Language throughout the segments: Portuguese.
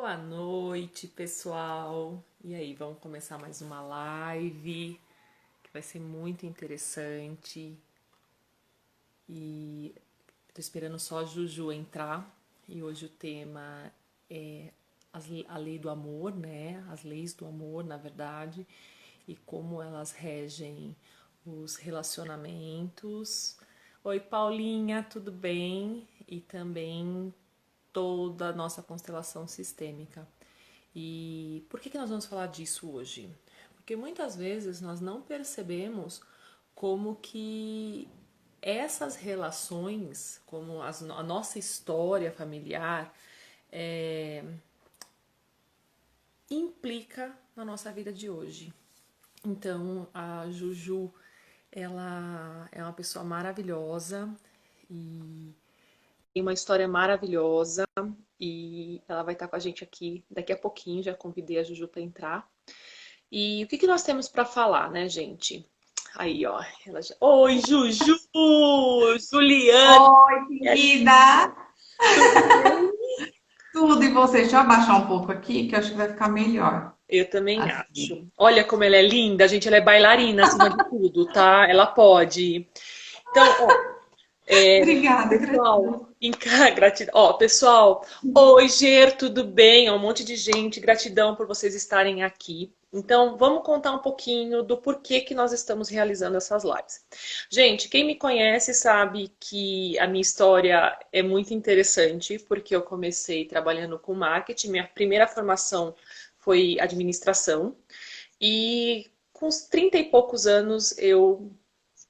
Boa noite, pessoal. E aí, vamos começar mais uma live que vai ser muito interessante. E tô esperando só a Juju entrar. E hoje o tema é a lei do amor, né? As leis do amor, na verdade, e como elas regem os relacionamentos. Oi, Paulinha, tudo bem? E também toda a nossa constelação sistêmica. E por que nós vamos falar disso hoje? Porque muitas vezes nós não percebemos como que essas relações, como a nossa história familiar, é, implica na nossa vida de hoje. Então, a Juju, ela é uma pessoa maravilhosa e tem uma história maravilhosa e ela vai estar com a gente aqui daqui a pouquinho. Já convidei a Juju para entrar. E o que nós temos para falar, né, gente? Aí, ó. Ela já... Oi, Juju! Juliane! Oi, querida! Tudo bem? Tudo e você? Deixa eu abaixar um pouco aqui, que eu acho que vai ficar melhor. Eu também Assim. acho. Olha como ela é linda, gente. Ela é bailarina acima de tudo, tá? Ela pode. Então, ó, Obrigada, pessoal, gratidão. gratidão. Ó, pessoal, oi, Ger, tudo bem? Ó, um monte de gente, gratidão por vocês estarem aqui. Então, vamos contar um pouquinho do porquê que nós estamos realizando essas lives. Gente, quem me conhece sabe que a minha história é muito interessante, porque eu comecei trabalhando com marketing. Minha primeira formação foi administração, e com uns 30 e poucos anos eu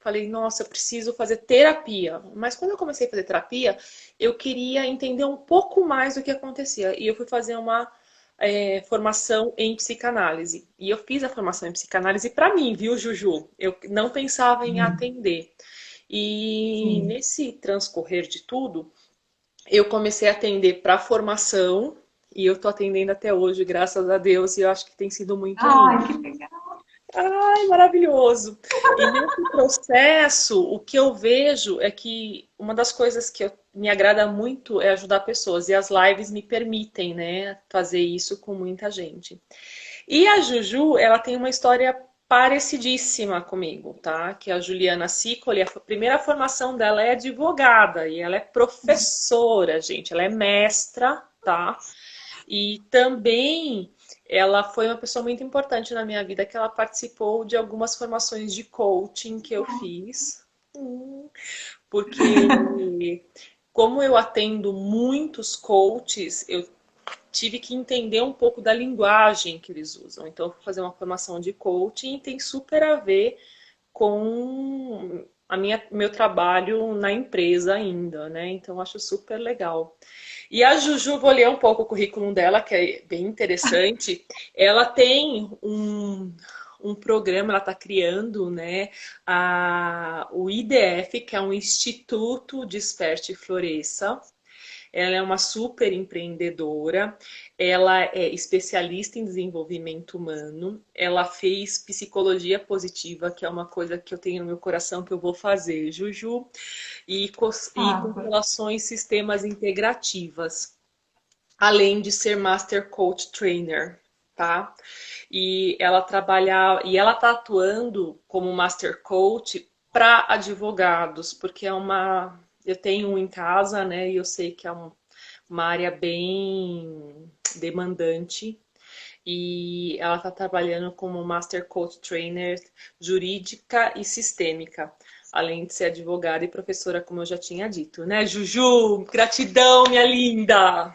falei, nossa, eu preciso fazer terapia. Mas quando eu comecei a fazer terapia, eu queria entender um pouco mais do que acontecia. E eu fui fazer uma formação em psicanálise. E eu fiz a formação em psicanálise para mim, viu, Juju? Eu não pensava em atender. E Sim. nesse transcorrer de tudo, eu comecei a atender para formação. E eu tô atendendo até hoje, graças a Deus, e eu acho que tem sido muito Ai, lindo. que legal. Ai, maravilhoso. E nesse processo, o que eu vejo é que uma das coisas que me agrada muito é ajudar pessoas. E as lives me permitem, né, fazer isso com muita gente. E a Juju, ela tem uma história parecidíssima comigo, tá? Que é a Juliana Sicoli, a primeira formação dela é advogada e ela é professora, gente. Ela é mestra, tá? E também ela foi uma pessoa muito importante na minha vida, que ela participou de algumas formações de coaching que eu fiz. Porque como eu atendo muitos coaches, eu tive que entender um pouco da linguagem que eles usam. Então, eu fui fazer uma formação de coaching e tem super a ver com meu trabalho na empresa ainda, né? Então, eu acho super legal. E a Juju, vou ler um pouco o currículo dela, que é bem interessante. Ela tem um programa, ela está criando, né, o IDF, que é um Instituto Desperte e Floresça. Ela é uma super empreendedora, ela é especialista em desenvolvimento humano, ela fez psicologia positiva, que é uma coisa que eu tenho no meu coração que eu vou fazer, Juju, e Faça. constelações sistemas integrativas, além de ser Master Coach Trainer, tá? E ela tá atuando como Master Coach para advogados, porque eu tenho um em casa, né? E eu sei que é uma área bem demandante. E ela está trabalhando como Master Coach Trainer jurídica e sistêmica, além de ser advogada e professora, como eu já tinha dito, né, Juju? Gratidão, minha linda!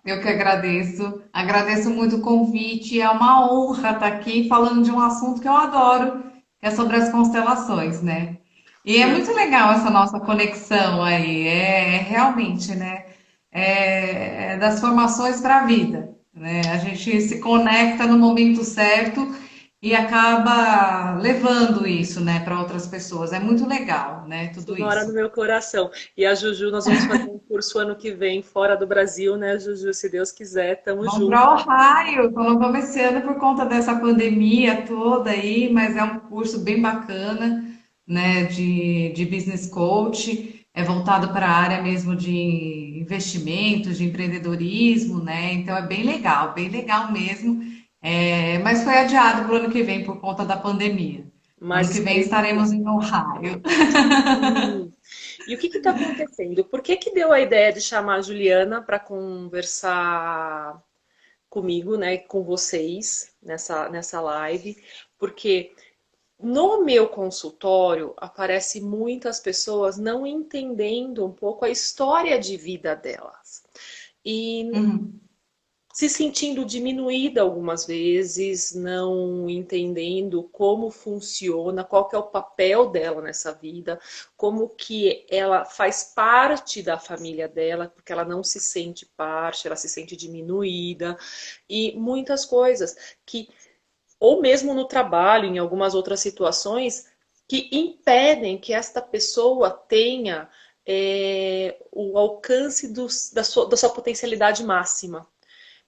Eu que agradeço. Agradeço muito o convite. É uma honra estar aqui falando de um assunto que eu adoro, que é sobre as constelações, né? E é Sim. muito legal essa nossa conexão aí. É realmente, né? É das formações para a vida, né? A gente se conecta no momento certo e acaba levando isso, né, para outras pessoas. É muito legal, né? Você Tudo mora no isso. meu coração. E a Juju, nós vamos fazer um curso ano que vem, fora do Brasil, né, Juju? Se Deus quiser, tamo Vamos junto. para Ohio, só não vamos esse ano por conta dessa pandemia toda aí, mas é um curso bem bacana, né, de business coach, é voltado para a área mesmo investimentos, de empreendedorismo, né? Então é bem legal mesmo. Mas foi adiado para o ano que vem por conta da pandemia. Mas Ano que vem estaremos lá. estaremos em Ohio. E o que está acontecendo? Por que que deu a ideia de chamar a Juliana para conversar comigo, né, com vocês nessa live? Porque no meu consultório aparece muitas pessoas não entendendo um pouco a história de vida delas. E Uhum. se sentindo diminuída algumas vezes, não entendendo como funciona, qual que é o papel dela nessa vida, como que ela faz parte da família dela, porque ela não se sente parte, ela se sente diminuída, e muitas coisas que, ou mesmo no trabalho, em algumas outras situações, que impedem que esta pessoa tenha o alcance da sua potencialidade máxima.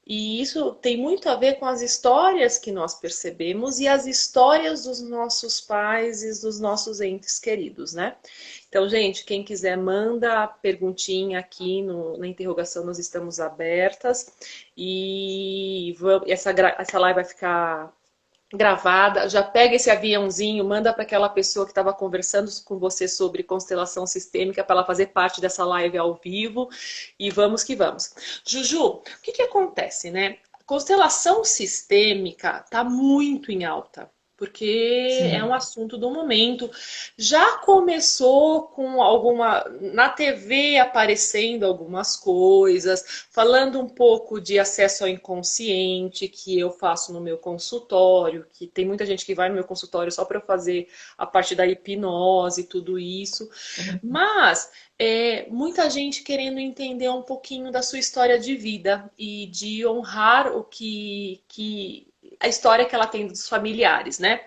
E isso tem muito a ver com as histórias que nós percebemos e as histórias dos nossos pais e dos nossos entes queridos, né? Então, gente, quem quiser, manda a perguntinha aqui na interrogação, nós estamos abertas. E essa live vai ficar gravada, já pega esse aviãozinho, manda para aquela pessoa que estava conversando com você sobre constelação sistêmica para ela fazer parte dessa live ao vivo e vamos que vamos. Juju, o que que acontece, né? Constelação sistêmica está muito em alta. Porque é um Sim. assunto do momento. Já começou com na TV aparecendo algumas coisas, falando um pouco de acesso ao inconsciente, que eu faço no meu consultório, que tem muita gente que vai no meu consultório só para eu fazer a parte da hipnose e tudo isso. Mas muita gente querendo entender um pouquinho da sua história de vida e de honrar a história que ela tem dos familiares, né?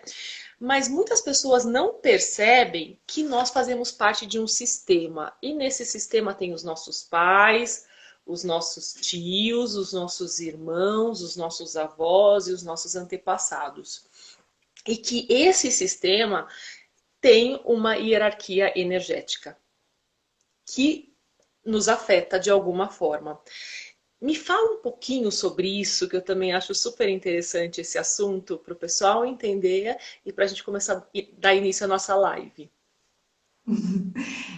Mas muitas pessoas não percebem que nós fazemos parte de um sistema. E nesse sistema tem os nossos pais, os nossos tios, os nossos irmãos, os nossos avós e os nossos antepassados. E que esse sistema tem uma hierarquia energética que nos afeta de alguma forma. Me fala um pouquinho sobre isso, que eu também acho super interessante esse assunto, para o pessoal entender e para a gente começar a dar início à nossa live.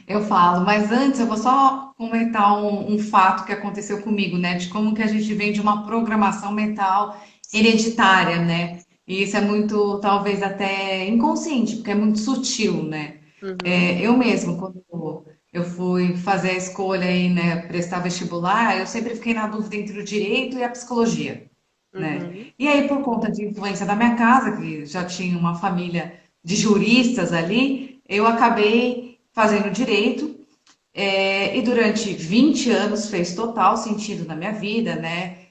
Eu falo, mas antes eu vou só comentar um fato que aconteceu comigo, né? De como que a gente vem de uma programação mental hereditária, né? E isso é muito, talvez até inconsciente, porque é muito sutil, né? Uhum, Eu mesmo, quando eu fui fazer a escolha aí, né, prestar vestibular, eu sempre fiquei na dúvida entre o direito e a psicologia, né? uhum, E aí, por conta de influência da minha casa, que já tinha uma família de juristas ali, eu acabei fazendo direito, e durante 20 anos fez total sentido na minha vida, né?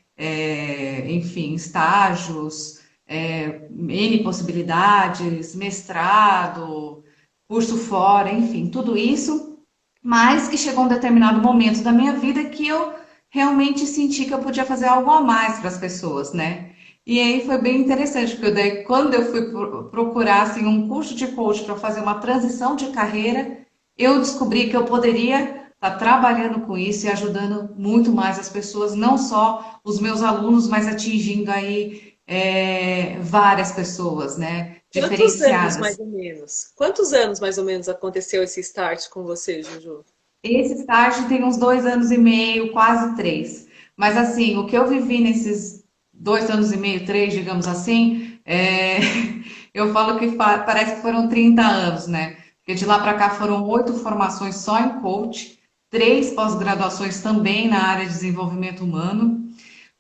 Enfim, estágios, N possibilidades, mestrado, curso fora, enfim, tudo isso, mas que chegou um determinado momento da minha vida que eu realmente senti que eu podia fazer algo a mais para as pessoas, né? E aí foi bem interessante, porque daí, quando eu fui procurar assim, um curso de coach para fazer uma transição de carreira, eu descobri que eu poderia estar trabalhando com isso e ajudando muito mais as pessoas, não só os meus alunos, mas atingindo aí várias pessoas, né? Quantos anos, mais Diferenciadas. ou menos? Quantos anos, mais ou menos, aconteceu esse start com você, Juju? Esse estágio tem uns 2 anos e meio, quase 3. Mas assim, o que eu vivi nesses 2 anos e meio, 3, digamos assim, eu falo que parece que foram 30 anos, né? Porque de lá para cá foram 8 formações só em coach, 3 pós-graduações também na área de desenvolvimento humano,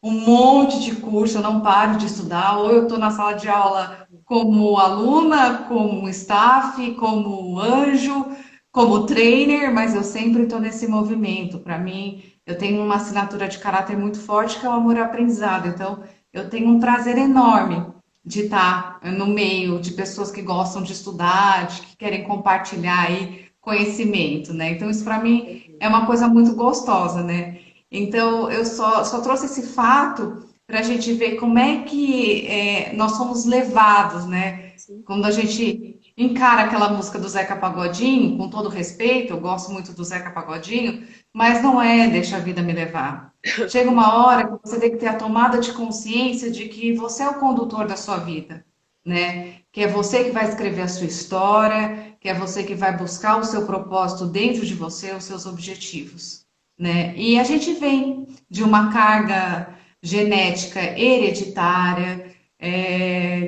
um monte de curso, eu não paro de estudar, ou eu estou na sala de aula como aluna, como staff, como anjo, como trainer, mas eu sempre estou nesse movimento. Para mim, eu tenho uma assinatura de caráter muito forte que é o amor ao aprendizado. Então, eu tenho um prazer enorme de estar no meio de pessoas que gostam de estudar, de que querem compartilhar aí conhecimento, né? Então, isso para mim é uma coisa muito gostosa, né? Então, eu só trouxe esse fato para a gente ver como é que nós somos levados, né? Sim. Quando a gente encara aquela música do Zeca Pagodinho, com todo respeito, eu gosto muito do Zeca Pagodinho, mas não é deixa a vida me levar. Chega uma hora que você tem que ter a tomada de consciência de que você é o condutor da sua vida, né? Que é você que vai escrever a sua história, que é você que vai buscar o seu propósito dentro de você, os seus objetivos, né? E a gente vem de uma carga genética hereditária,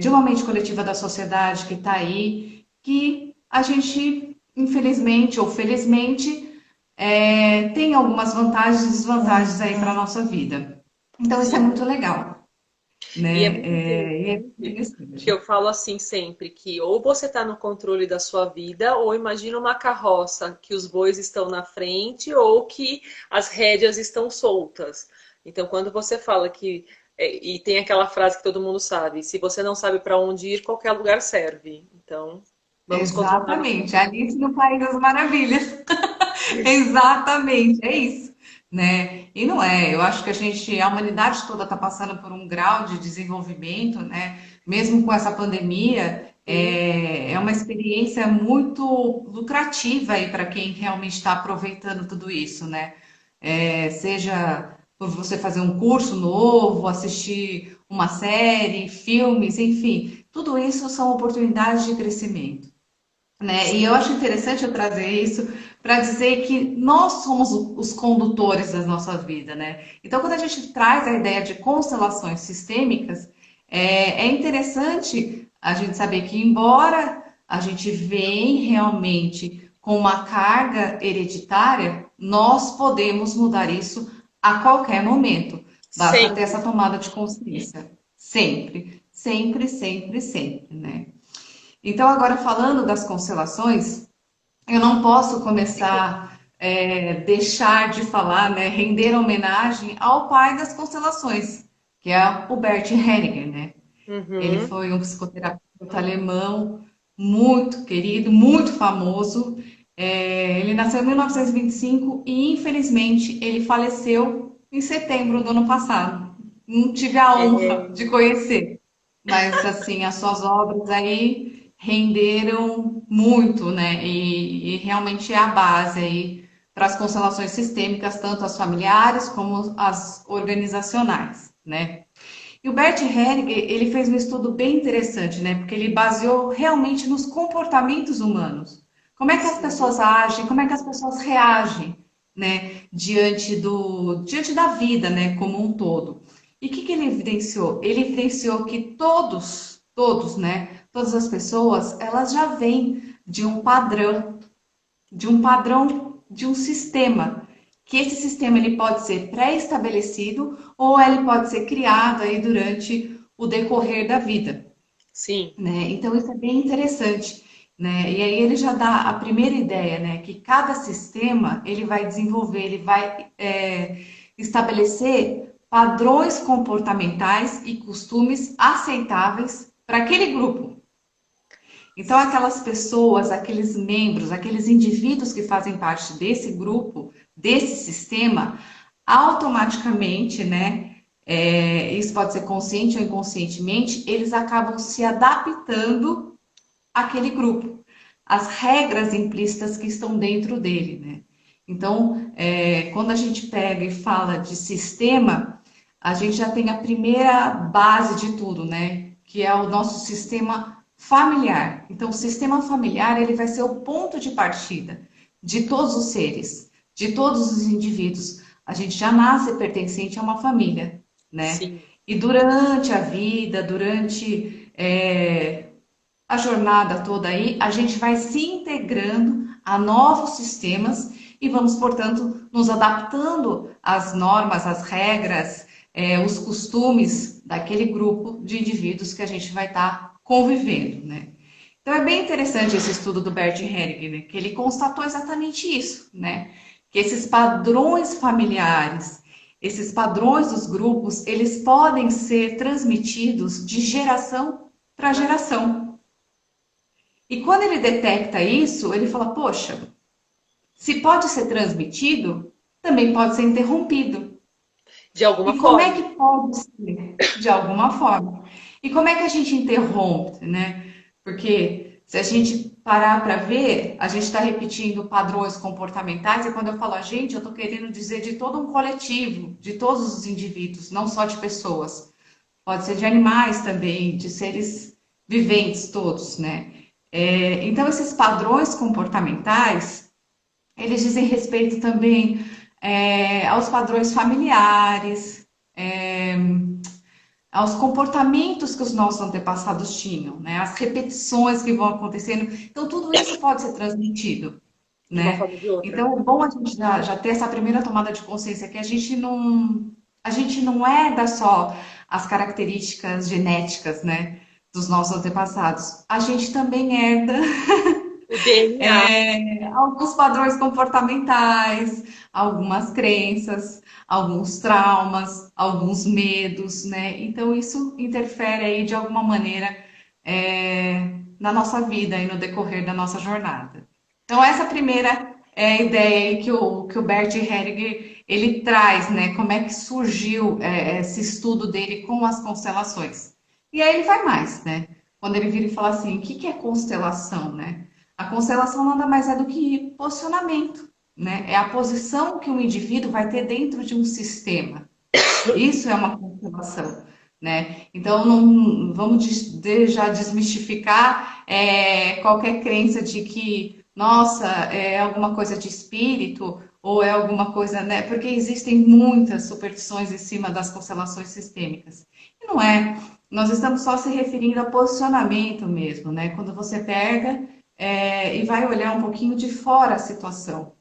de uma mente coletiva da sociedade que está aí, que a gente, infelizmente ou felizmente, tem algumas vantagens e desvantagens aí para a nossa vida. Então, isso é Sim. muito legal, E é né? muito E é interessante que interessante. eu falo assim sempre, que ou você está no controle da sua vida, ou imagina uma carroça que os bois estão na frente ou que as rédeas estão soltas. Então, quando você fala que e tem aquela frase que todo mundo sabe, se você não sabe para onde ir, qualquer lugar serve. Então, vamos controlar nossa Exatamente, Alice no País das Maravilhas. Exatamente, é isso, né? E não é, eu acho que a humanidade toda está passando por um grau de desenvolvimento, né? Mesmo com essa pandemia, vida. é uma experiência muito lucrativa aí para quem realmente está aproveitando tudo isso, né? Seja por você fazer um curso novo, assistir uma série, filmes, enfim, tudo isso são oportunidades de crescimento, né? E eu acho interessante eu trazer isso para dizer que nós somos os condutores da nossa vida, né? Então, quando a gente traz a ideia de constelações sistêmicas, é interessante a gente saber que, embora a gente vem realmente com uma carga hereditária, nós podemos mudar isso a qualquer momento. Basta ter essa Sempre. tomada de consciência. Sempre, sempre, sempre, sempre, né? Então, agora falando das constelações, eu não posso começar deixar de falar, né, render homenagem ao pai das constelações, que é o Bert Hellinger, né? Ele Uhum. foi um psicoterapeuta alemão muito querido, muito famoso. Ele nasceu em 1925 e, infelizmente, ele faleceu em setembro do ano passado. Não tive a honra É, de conhecer, mas assim, as suas obras aí renderam muito, né? E realmente é a base aí para as constelações sistêmicas, tanto as familiares como as organizacionais, né? E o Bert Hellinger, ele fez um estudo bem interessante, né? Porque ele baseou realmente nos comportamentos humanos. Como é que as pessoas sim. agem, como é que as pessoas reagem, né? Diante da vida, né? Como um todo. E o que ele evidenciou? Ele evidenciou que todos, né? Todas as pessoas, elas já vêm de um sistema, que esse sistema ele pode ser pré-estabelecido ou ele pode ser criado aí durante o decorrer da vida, Sim. né? Então isso é bem interessante, né? E aí ele já dá a primeira ideia, né? Que cada sistema ele vai desenvolver, ele vai estabelecer padrões comportamentais e costumes aceitáveis para aquele grupo. Então, aquelas pessoas, aqueles membros, aqueles indivíduos que fazem parte desse grupo, desse sistema, automaticamente, né? Isso pode ser consciente ou inconscientemente, eles acabam se adaptando àquele grupo, às regras implícitas que estão dentro dele, né? Então, quando a gente pega e fala de sistema, a gente já tem a primeira base de tudo, né? Que é o nosso sistema familiar. Então, o sistema familiar ele vai ser o ponto de partida de todos os seres, de todos os indivíduos. A gente já nasce pertencente a uma família, né? Sim. E durante a vida, durante a jornada toda aí, a gente vai se integrando a novos sistemas e vamos, portanto, nos adaptando às normas, às regras, os costumes daquele grupo de indivíduos que a gente vai estar convivendo, né? Então é bem interessante esse estudo do Bert Hellinger, né? Que ele constatou exatamente isso, né? Que esses padrões familiares, esses padrões dos grupos, eles podem ser transmitidos de geração para geração. E quando ele detecta isso, ele fala: poxa, se pode ser transmitido, também pode ser interrompido. De alguma E como é forma. que pode ser? De alguma forma. E como é que a gente interrompe, né? Porque Se a gente parar para ver, a gente está repetindo padrões comportamentais, e quando eu falo a gente, eu estou querendo dizer de todo um coletivo, de todos os indivíduos, não só de pessoas. Pode ser de animais também, de seres viventes todos, né? Então, esses padrões comportamentais, eles dizem respeito também aos padrões familiares, é, aos comportamentos que os nossos antepassados tinham, né? As repetições que vão acontecendo. Então, tudo isso pode ser transmitido, De uma né? forma ou de outra. Então, é bom a gente já ter essa primeira tomada de consciência que a gente não herda só as características genéticas, né, dos nossos antepassados. A gente também herda O DNA. alguns padrões comportamentais, algumas crenças, alguns traumas, alguns medos, né? Então isso interfere aí de alguma maneira na nossa vida e no decorrer da nossa jornada. Então essa primeira ideia aí que o Bert Hellinger ele traz, né? Como é que surgiu esse estudo dele com as constelações? E aí ele vai mais, né? Quando ele vira e fala assim, o que que é constelação, né? A constelação nada mais é do que posicionamento, né? É a posição que um indivíduo vai ter dentro de um sistema. Isso é uma constelação, né? Então, não, vamos já desmistificar qualquer crença de que, nossa, é alguma coisa de espírito ou é alguma coisa, né? Porque existem muitas superstições em cima das constelações sistêmicas. E não é. Nós estamos só se referindo a posicionamento mesmo, né? Quando você pega e vai olhar um pouquinho de fora a situação,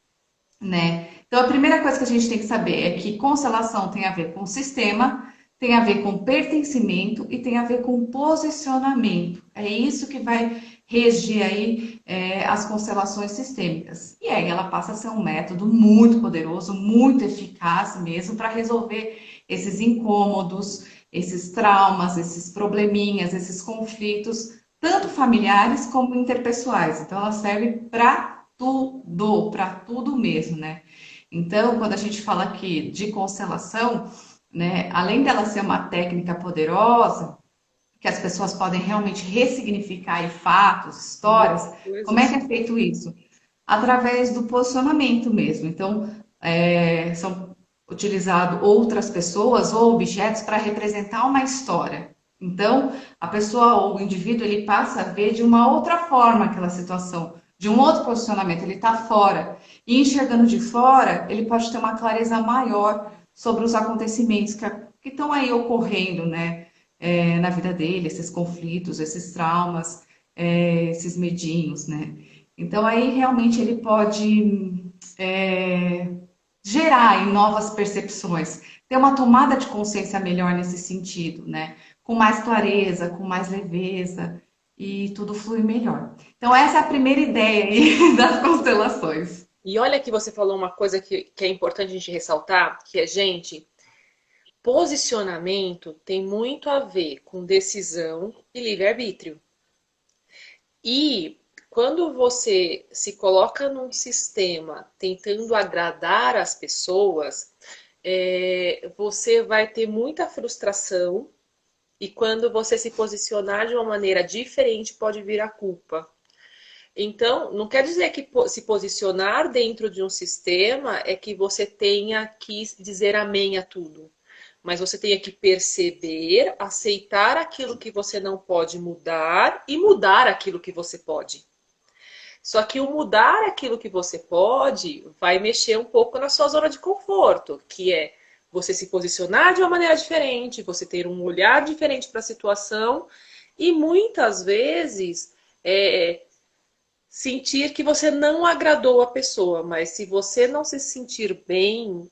né? Então, a primeira coisa que a gente tem que saber é que constelação tem a ver com sistema, tem a ver com pertencimento e tem a ver com posicionamento. É isso que vai regir aí as constelações sistêmicas. E aí ela passa a ser um método muito poderoso, muito eficaz mesmo para resolver esses incômodos, esses traumas, esses probleminhas, esses conflitos, tanto familiares como interpessoais. Então, ela serve para tudo mesmo, né? Então, quando a gente fala aqui de constelação, né, além dela ser uma técnica poderosa, que as pessoas podem realmente ressignificar aí fatos, histórias, como é que Coisas. é feito isso? Através do posicionamento mesmo. Então, são utilizadas outras pessoas ou objetos para representar uma história. Então, a pessoa ou o indivíduo ele passa a ver de uma outra forma aquela situação, de um outro posicionamento, ele está fora. E enxergando de fora, ele pode ter uma clareza maior sobre os acontecimentos que estão aí ocorrendo, né, na vida dele, esses conflitos, esses traumas, esses medinhos, né? Então aí realmente ele pode gerar aí novas percepções, ter uma tomada de consciência melhor nesse sentido, né? Com mais clareza, com mais leveza e tudo flui melhor. Então essa é a primeira ideia aí das constelações. E olha que você falou uma coisa que é importante a gente ressaltar, que é, gente, posicionamento tem muito a ver com decisão e livre-arbítrio. E quando você se coloca num sistema tentando agradar as pessoas, você vai ter muita frustração. E quando você se posicionar de uma maneira diferente, pode vir a culpa. Então, não quer dizer que se posicionar dentro de um sistema é que você tenha que dizer amém a tudo. Mas você tenha que perceber, aceitar aquilo que você não pode mudar e mudar aquilo que você pode. Só que o mudar aquilo que você pode vai mexer um pouco na sua zona de conforto, que é você se posicionar de uma maneira diferente, você ter um olhar diferente para a situação e muitas vezes sentir que você não agradou a pessoa, mas se você não se sentir bem,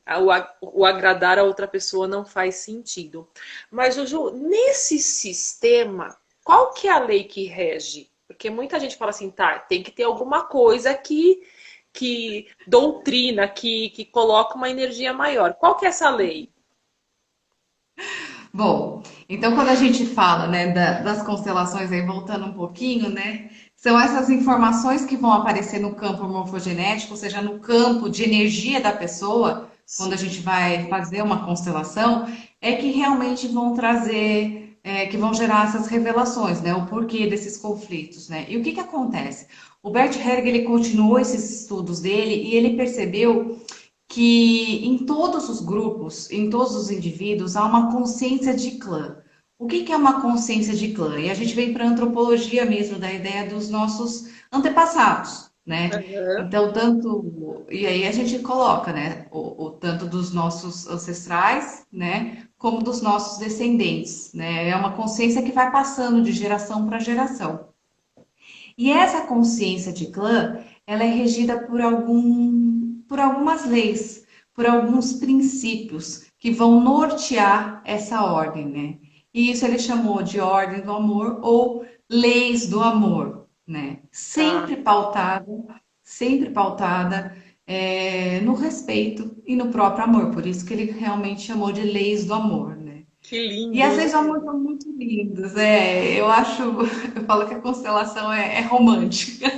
o agradar a outra pessoa não faz sentido. Mas, Juju, nesse sistema, qual que é a lei que rege? Porque muita gente fala assim, tá, tem que ter alguma coisa que doutrina, que coloca uma energia maior. Qual que é essa lei? Bom, então quando a gente fala, né, das constelações aí, voltando um pouquinho, né, são essas informações que vão aparecer no campo morfogenético, ou seja, no campo de energia da pessoa, quando a Sim. gente vai fazer uma constelação, é que realmente vão trazer que vão gerar essas revelações, né? O porquê desses conflitos, né? E o que que acontece? O Bert Hellinger, ele continuou esses estudos dele e ele percebeu que em todos os grupos, em todos os indivíduos, há uma consciência de clã. O que que é uma consciência de clã? E a gente vem para a antropologia mesmo, da ideia dos nossos antepassados, né? Aham. Então, tanto. E aí a gente coloca, né? O tanto dos nossos ancestrais, né? Como dos nossos descendentes, né? É uma consciência que vai passando de geração para geração. E essa consciência de clã, ela é regida por algumas leis, por alguns princípios que vão nortear essa ordem, né? E isso ele chamou de ordem do amor ou leis do amor, né? Tá. Sempre pautada no respeito e no próprio amor. Por isso que ele realmente chamou de leis do amor, né? Que E às lindo, vezes o né? amor são muito lindos. Eu acho, eu falo que a constelação é romântica.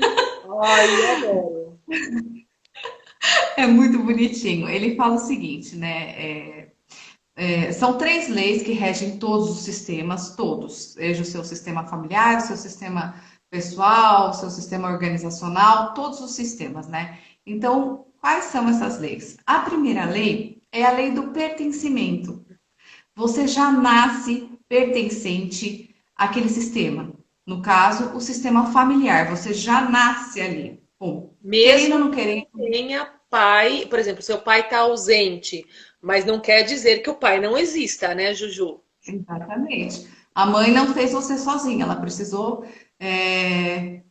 Ai, eu adoro. É muito bonitinho. Ele fala o seguinte, né? São três leis que regem todos os sistemas, todos. Seja o seu sistema familiar, o seu sistema pessoal, o seu sistema organizacional, todos os sistemas, né? Então, quais são essas leis? A primeira lei é a lei do pertencimento. Você já nasce pertencente àquele sistema. No caso, o sistema familiar. Você já nasce ali. Bom, querendo ou Mesmo não que querendo, não tenha pai, por exemplo, seu pai está ausente, mas não quer dizer que o pai não exista, né, Juju? exatamente. A mãe não fez você sozinha, ela precisou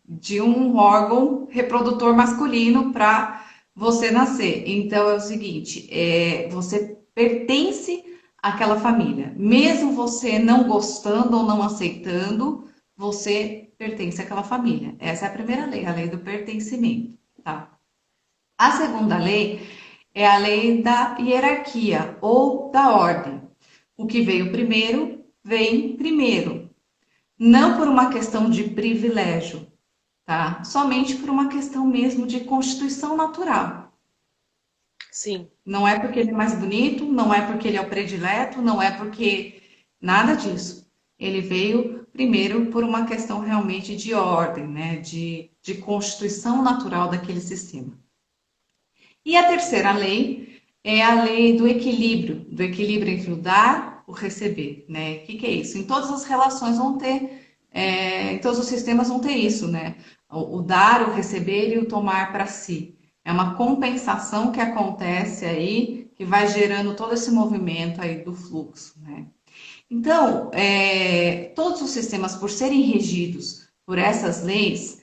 de um órgão reprodutor masculino para você nascer. Então é o seguinte, você pertence àquela família. Mesmo você não gostando ou não aceitando, você pertence àquela família. Essa é a lei do pertencimento, tá? A segunda lei é a lei da hierarquia ou da ordem. O que veio primeiro, vem primeiro. Não por uma questão de privilégio, tá? Somente por uma questão mesmo de constituição natural. Sim. Não é porque ele é mais bonito, não é porque ele é o predileto, não é porque nada disso. Ele veio primeiro por uma questão realmente de ordem, né? De constituição natural daquele sistema. E a terceira lei é a lei do equilíbrio entre o dar e o receber, né? O que que é isso? Em todas as relações vão ter, em todos os sistemas vão ter isso, né? O dar, o receber e o tomar para si. É uma compensação que acontece aí, que vai gerando todo esse movimento aí do fluxo, né? Então, todos os sistemas, por serem regidos por essas leis,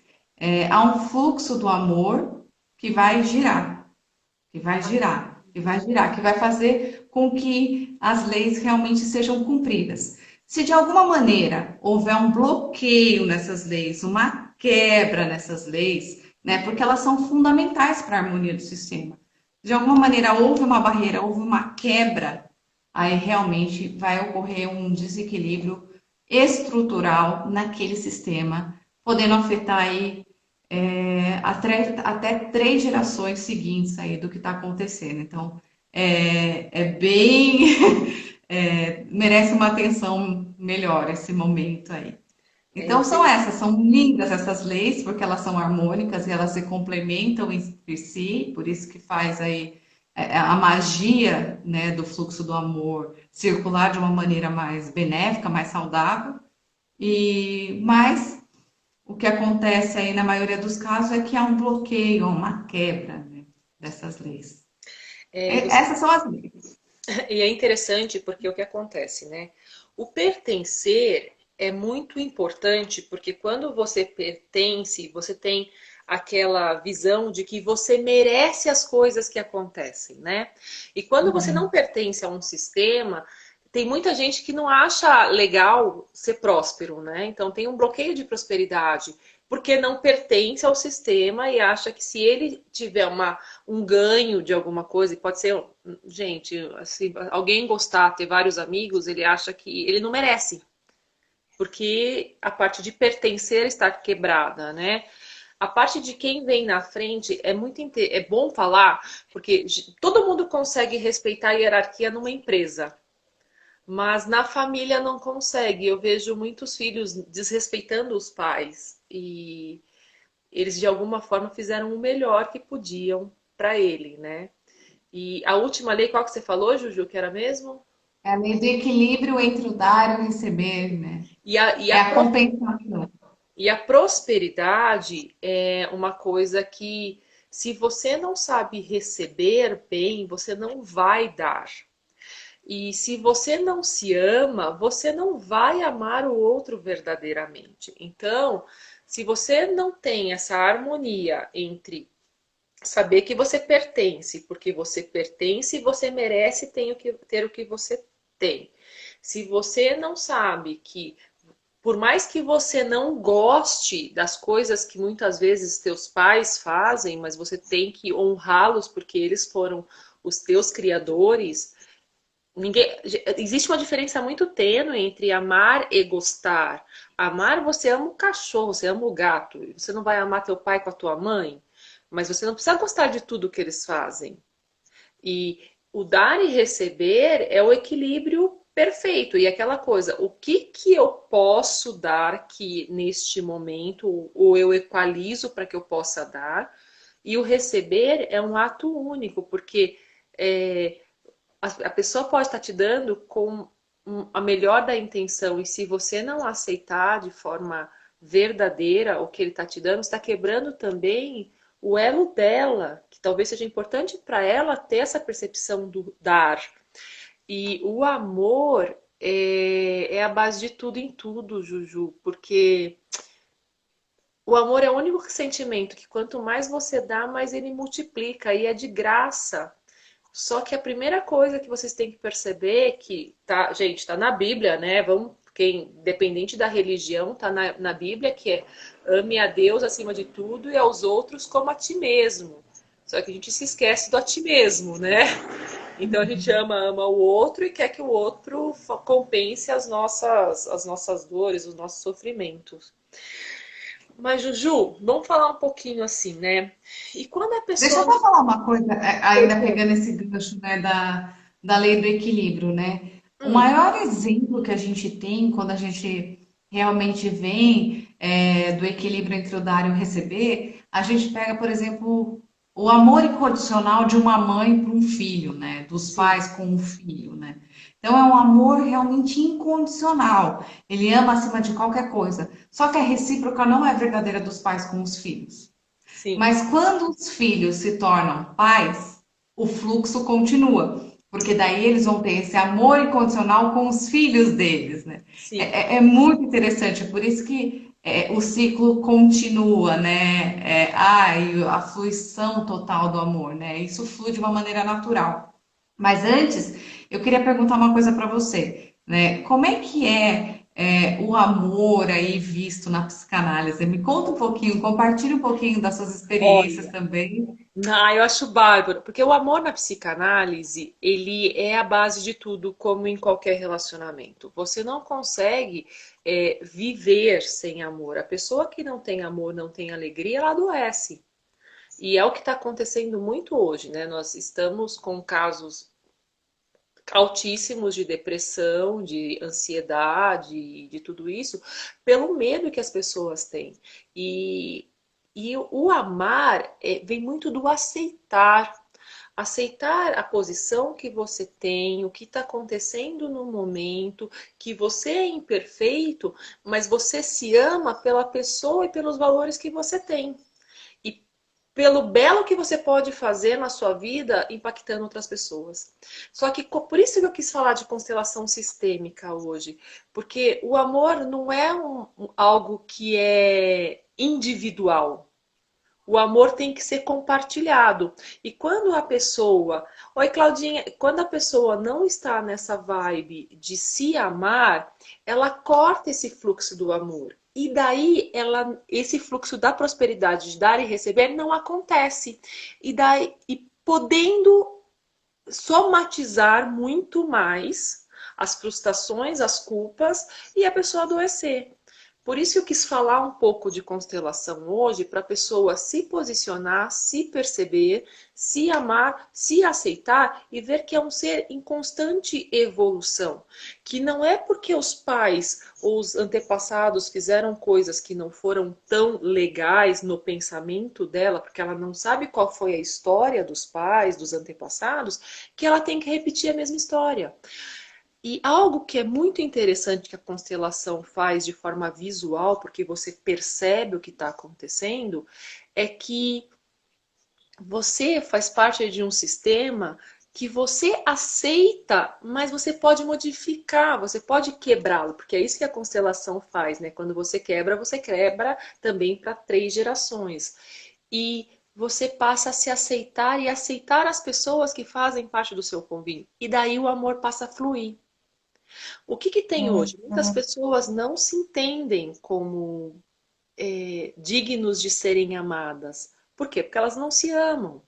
há um fluxo do amor que vai girar que vai girar, que vai girar, que vai fazer com que as leis realmente sejam cumpridas. Se de alguma maneira houver um bloqueio nessas leis, uma quebra nessas leis, né, porque elas são fundamentais para a harmonia do sistema. De alguma maneira houve uma barreira, houve uma quebra, aí realmente vai ocorrer um desequilíbrio estrutural naquele sistema, podendo afetar aí até três gerações seguintes aí do que está acontecendo. Então, é bem. Merece uma atenção melhor esse momento aí. É, Então, são lindas essas leis, porque elas são harmônicas e elas se complementam entre si, por isso que faz aí a magia, né, do fluxo do amor circular de uma maneira mais benéfica, mais saudável. Mas o que acontece aí na maioria dos casos é que há um bloqueio, uma quebra, né, dessas leis. é, e você Essas são as leis. E é interessante porque o que acontece, né? O pertencer é muito importante porque quando você pertence, você tem aquela visão de que você merece as coisas que acontecem, né? E quando você não pertence a um sistema, tem muita gente que não acha legal ser próspero, né? Então tem um bloqueio de prosperidade porque não pertence ao sistema e acha que se ele tiver um ganho de alguma coisa, e pode ser, gente, assim, alguém gostar, ter vários amigos, ele acha que ele não merece, porque a parte de pertencer está quebrada, né? A parte de quem vem na frente é bom falar, porque todo mundo consegue respeitar a hierarquia numa empresa. Mas na família não consegue. Eu vejo muitos filhos desrespeitando os pais e eles de alguma forma fizeram o melhor que podiam para ele, né? E a última lei, qual que você falou, Juju, que era mesmo? É a lei do equilíbrio entre o dar e o receber, né? E a, e É a, a pro- compensação. e a prosperidade é uma coisa que, se você não sabe receber bem, você não vai dar. E se você não se ama, você não vai amar o outro verdadeiramente. Então, se você não tem essa harmonia entre saber que você pertence, porque você pertence e você merece ter o que você tem. Se você não sabe que, por mais que você não goste das coisas que muitas vezes teus pais fazem, mas você tem que honrá-los porque eles foram os teus criadores. Existe uma diferença muito tênue entre amar e gostar. Amar, você ama o cachorro, você ama o gato. Você não vai amar teu pai com a tua mãe, mas você não precisa gostar de tudo que eles fazem. E o dar e receber é o equilíbrio perfeito. E aquela coisa, o que que eu posso dar aqui neste momento, ou eu equalizo para que eu possa dar, e o receber é um ato único, porque é, a pessoa pode estar te dando com a melhor da intenção, e se você não aceitar de forma verdadeira o que ele está te dando, está quebrando também o elo dela, que talvez seja importante para ela ter essa percepção do dar. E o amor é a base de tudo em tudo, Juju, porque o amor é o único sentimento que quanto mais você dá, mais ele multiplica e é de graça. Só que a primeira coisa que vocês têm que perceber é que, tá, gente, tá na Bíblia, né? Vamos, quem, independente da religião, tá na Bíblia, que é ame a Deus acima de tudo e aos outros como a ti mesmo. Só que a gente se esquece do a ti mesmo, né? Então a gente ama o outro e quer que o outro compense as nossas dores, os nossos sofrimentos. Mas, Juju, vamos falar um pouquinho assim, né? E quando a Deixa eu pessoa. só falar uma coisa, ainda pegando esse gancho, né, da lei do equilíbrio, né? O Hum, maior exemplo que a gente tem quando a gente realmente vem do equilíbrio entre o dar e o receber, a gente pega, por exemplo, o amor incondicional de uma mãe para um filho, né? Dos sim, pais com um filho, né? Então é um amor realmente incondicional. Ele ama acima de qualquer coisa. Só que a recíproca não é verdadeira dos pais com os filhos. sim, Mas quando os filhos se tornam pais, o fluxo continua, porque daí eles vão ter esse amor incondicional com os filhos deles, né? sim. É muito interessante, por isso que o ciclo continua, né? E a fluição total do amor, né? Isso flui de uma maneira natural. Mas antes, eu queria perguntar uma coisa para você, né? Como é que o amor aí visto na psicanálise? Me conta um pouquinho, compartilhe um pouquinho das suas experiências Olha, também. eu acho bárbaro, porque o amor na psicanálise, ele é a base de tudo, como em qualquer relacionamento. Você não consegue viver sem amor. A pessoa que não tem amor, não tem alegria, ela adoece. E é o que está acontecendo muito hoje, né? Nós estamos com casos altíssimos de depressão, de ansiedade, de tudo isso, pelo medo que as pessoas têm. E, e o amar vem muito do aceitar. Aceitar a posição que você tem, o que está acontecendo no momento, que você é imperfeito, mas você se ama pela pessoa e pelos valores que você tem. E pelo belo que você pode fazer na sua vida impactando outras pessoas. Só que por isso que eu quis falar de constelação sistêmica hoje, porque o amor não é algo que é individual. O amor tem que ser compartilhado. E quando a pessoa. Oi, Claudinha. Quando a pessoa não está nessa vibe de se amar, ela corta esse fluxo do amor. E daí esse fluxo da prosperidade de dar e receber não acontece. E daí, e podendo somatizar muito mais as frustrações, as culpas e a pessoa adoecer. Por isso eu quis falar um pouco de constelação hoje, para a pessoa se posicionar, se perceber, se amar, se aceitar e ver que é um ser em constante evolução. Que não é porque os pais ou os antepassados fizeram coisas que não foram tão legais no pensamento dela, porque ela não sabe qual foi a história dos pais, dos antepassados, que ela tem que repetir a mesma história. E algo que é muito interessante que a constelação faz de forma visual, porque você percebe o que está acontecendo, é que você faz parte de um sistema que você aceita, mas você pode modificar, você pode quebrá-lo, porque é isso que a constelação faz, né? Quando você quebra também para 3 gerações. E você passa a se aceitar e aceitar as pessoas que fazem parte do seu convívio. E daí o amor passa a fluir. O que que tem hoje? Muitas Uhum. pessoas não se entendem como dignos de serem amadas. Por quê? Porque elas não se amam.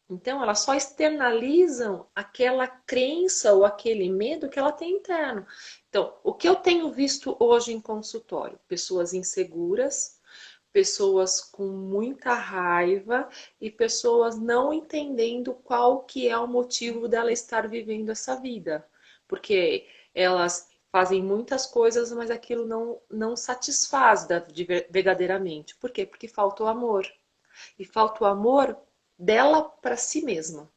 Então, elas só externalizam aquela crença ou aquele medo que ela tem interno. Então, o que eu tenho visto hoje em consultório? Pessoas inseguras, pessoas com muita raiva e pessoas não entendendo qual que é o motivo dela estar vivendo essa vida. Porque elas fazem muitas coisas, mas aquilo não satisfaz verdadeiramente. Por quê? Porque falta o amor. E falta o amor dela para si mesma,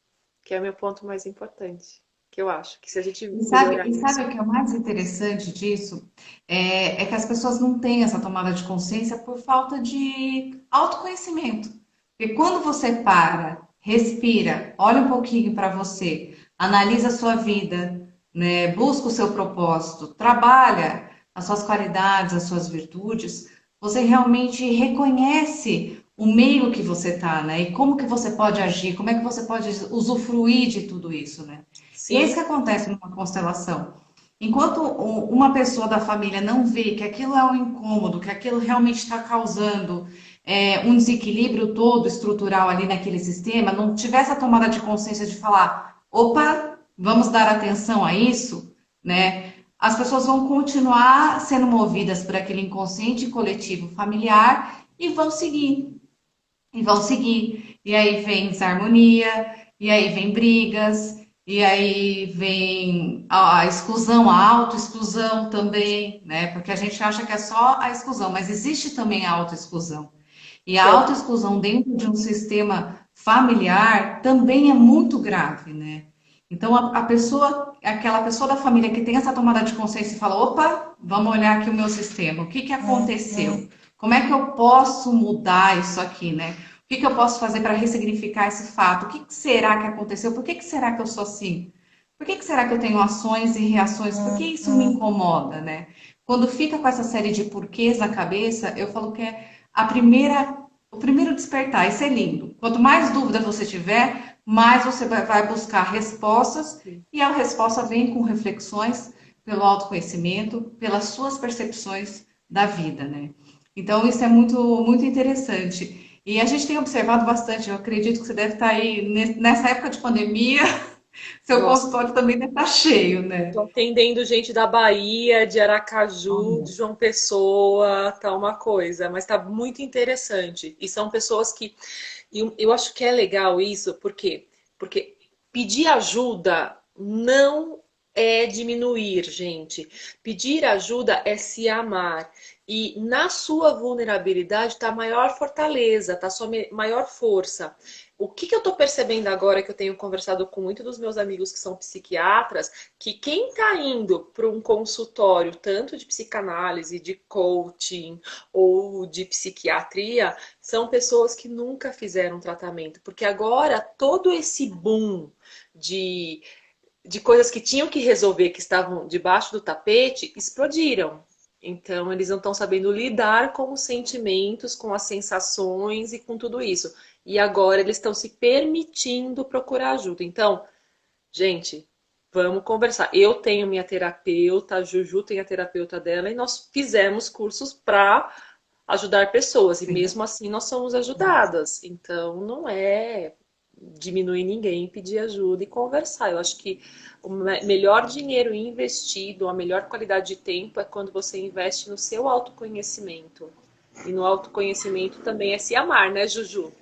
que é o meu ponto mais importante. Que eu acho que se a gente E melhorar sabe isso. o que é o mais interessante disso? É que as pessoas não têm essa tomada de consciência por falta de autoconhecimento. Porque quando você para, respira, olha um pouquinho para você, analisa a sua vida, né, busca o seu propósito, trabalha as suas qualidades, as suas virtudes, você realmente reconhece o meio que você está, né? E como que você pode agir, como é que você pode usufruir de tudo isso, né? E é isso que Sim, acontece numa constelação. Enquanto uma pessoa da família não vê que aquilo é um incômodo, que aquilo realmente está causando um desequilíbrio todo estrutural ali naquele sistema, não tiver essa tomada de consciência de falar, opa, vamos dar atenção a isso, né? As pessoas vão continuar sendo movidas por aquele inconsciente coletivo familiar e vão seguir, e vão seguir. E aí vem desarmonia, e aí vem brigas, e aí vem a exclusão, a autoexclusão também, né? Porque a gente acha que é só a exclusão, mas existe também a autoexclusão. E a que é o autoexclusão dentro de um sistema familiar também é muito grave, né? Então, a pessoa, aquela pessoa da família que tem essa tomada de consciência e fala: opa, vamos olhar aqui o meu sistema, o que que aconteceu? Como é que eu posso mudar isso aqui, né? O que que eu posso fazer para ressignificar esse fato? O que que será que aconteceu? Por que que será que eu sou assim? Por que que será que eu tenho ações e reações? Por que isso me incomoda, né? Quando fica com essa série de porquês na cabeça, eu falo que é o primeiro despertar. Isso é lindo. Quanto mais dúvida você tiver, mais você vai buscar respostas e a resposta vem com reflexões pelo autoconhecimento, pelas suas percepções da vida, né? Então, isso é muito interessante. E a gente tem observado bastante, eu acredito que você deve estar aí nessa época de pandemia, seu Nossa, consultório também deve estar cheio, né? tô atendendo gente da Bahia, de Aracaju, de João Pessoa, tá uma coisa, mas tá muito interessante. E são pessoas que eu acho que é legal isso, por quê? Porque pedir ajuda não é diminuir, gente. Pedir ajuda é se amar. E na sua vulnerabilidade está a maior fortaleza, está a sua maior força. O que, que eu estou percebendo agora que eu tenho conversado com muitos dos meus amigos que são psiquiatras, que quem está indo para um consultório, tanto de psicanálise, de coaching ou de psiquiatria, são pessoas que nunca fizeram tratamento, porque agora todo esse boom de, de coisas que tinham que resolver, que estavam debaixo do tapete, explodiram. Então, eles não estão sabendo lidar com os sentimentos, com as sensações e com tudo isso. E agora eles estão se permitindo procurar ajuda. Então, gente, vamos conversar. Eu tenho minha terapeuta, a Juju tem a terapeuta dela, e nós fizemos cursos para ajudar pessoas. E Sim. mesmo assim nós somos ajudadas. Então, não é. diminuir ninguém, pedir ajuda e conversar. Eu acho que o melhor dinheiro investido, a melhor qualidade de tempo é quando você investe no seu autoconhecimento. E no autoconhecimento também é se amar, né, Juju?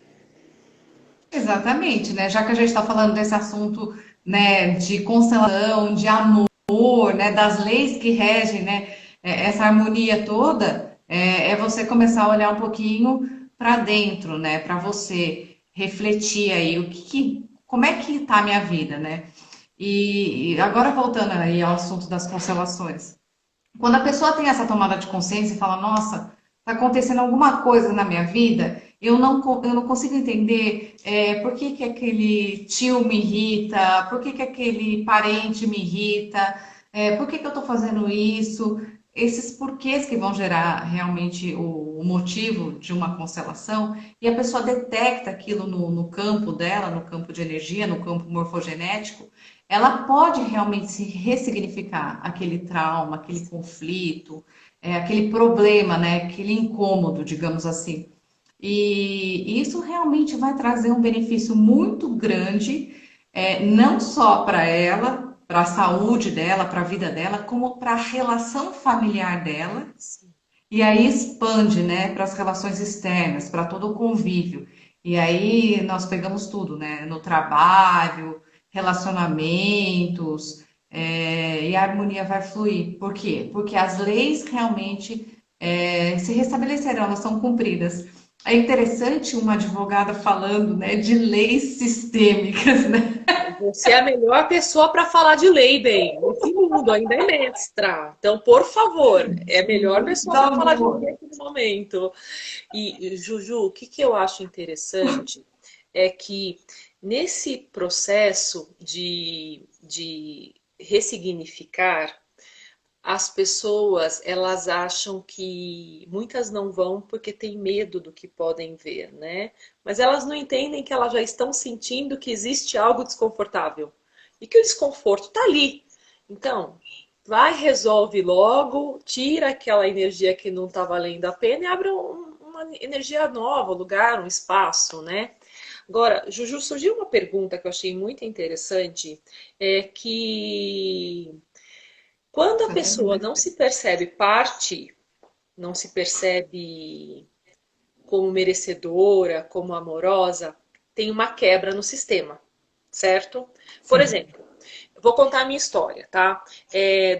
Exatamente, né? Já que a gente está falando desse assunto, né, de constelação, de amor, né, das leis que regem, né, essa harmonia toda, é você começar a olhar um pouquinho para dentro, né, para você refletir aí como é que está a minha vida, né? E agora voltando aí ao assunto das constelações. Quando a pessoa tem essa tomada de consciência e fala, nossa, está acontecendo alguma coisa na minha vida, eu não consigo entender por que que aquele tio me irrita, por que que aquele parente me irrita, por que que eu estou fazendo isso, esses porquês que vão gerar realmente o motivo de uma constelação, e a pessoa detecta aquilo no campo dela, no campo de energia, no campo morfogenético, ela pode realmente se ressignificar aquele trauma, aquele conflito, aquele problema, né? Aquele incômodo, digamos assim. E isso realmente vai trazer um benefício muito grande, não só para ela, para a saúde dela, para a vida dela, como para a relação familiar dela. Sim. E aí expande, né, para as relações externas, para todo o convívio. E aí nós pegamos tudo, né, no trabalho, relacionamentos, e a harmonia vai fluir. Por quê? Porque as leis realmente se restabeleceram, elas são cumpridas. É interessante uma advogada falando, né, de leis sistêmicas, né? Você é a melhor pessoa para falar de lei, bem. Nesse mundo ainda é mestra. Então, por favor, é a melhor pessoa para falar de Então, lei nesse momento. E, Juju, o que que eu acho interessante é que nesse processo de ressignificar, as pessoas, elas acham que muitas não vão porque têm medo do que podem ver, né? Mas elas não entendem que elas já estão sentindo que existe algo desconfortável e que o desconforto está ali. Então, vai, resolve logo, tira aquela energia que não está valendo a pena e abre uma energia nova, um lugar, um espaço, né? Agora, Juju, surgiu uma pergunta que eu achei muito interessante, é que quando a pessoa não se percebe parte, não se percebe como merecedora, como amorosa, tem uma quebra no sistema, certo? Por sim. exemplo, vou contar a minha história, tá?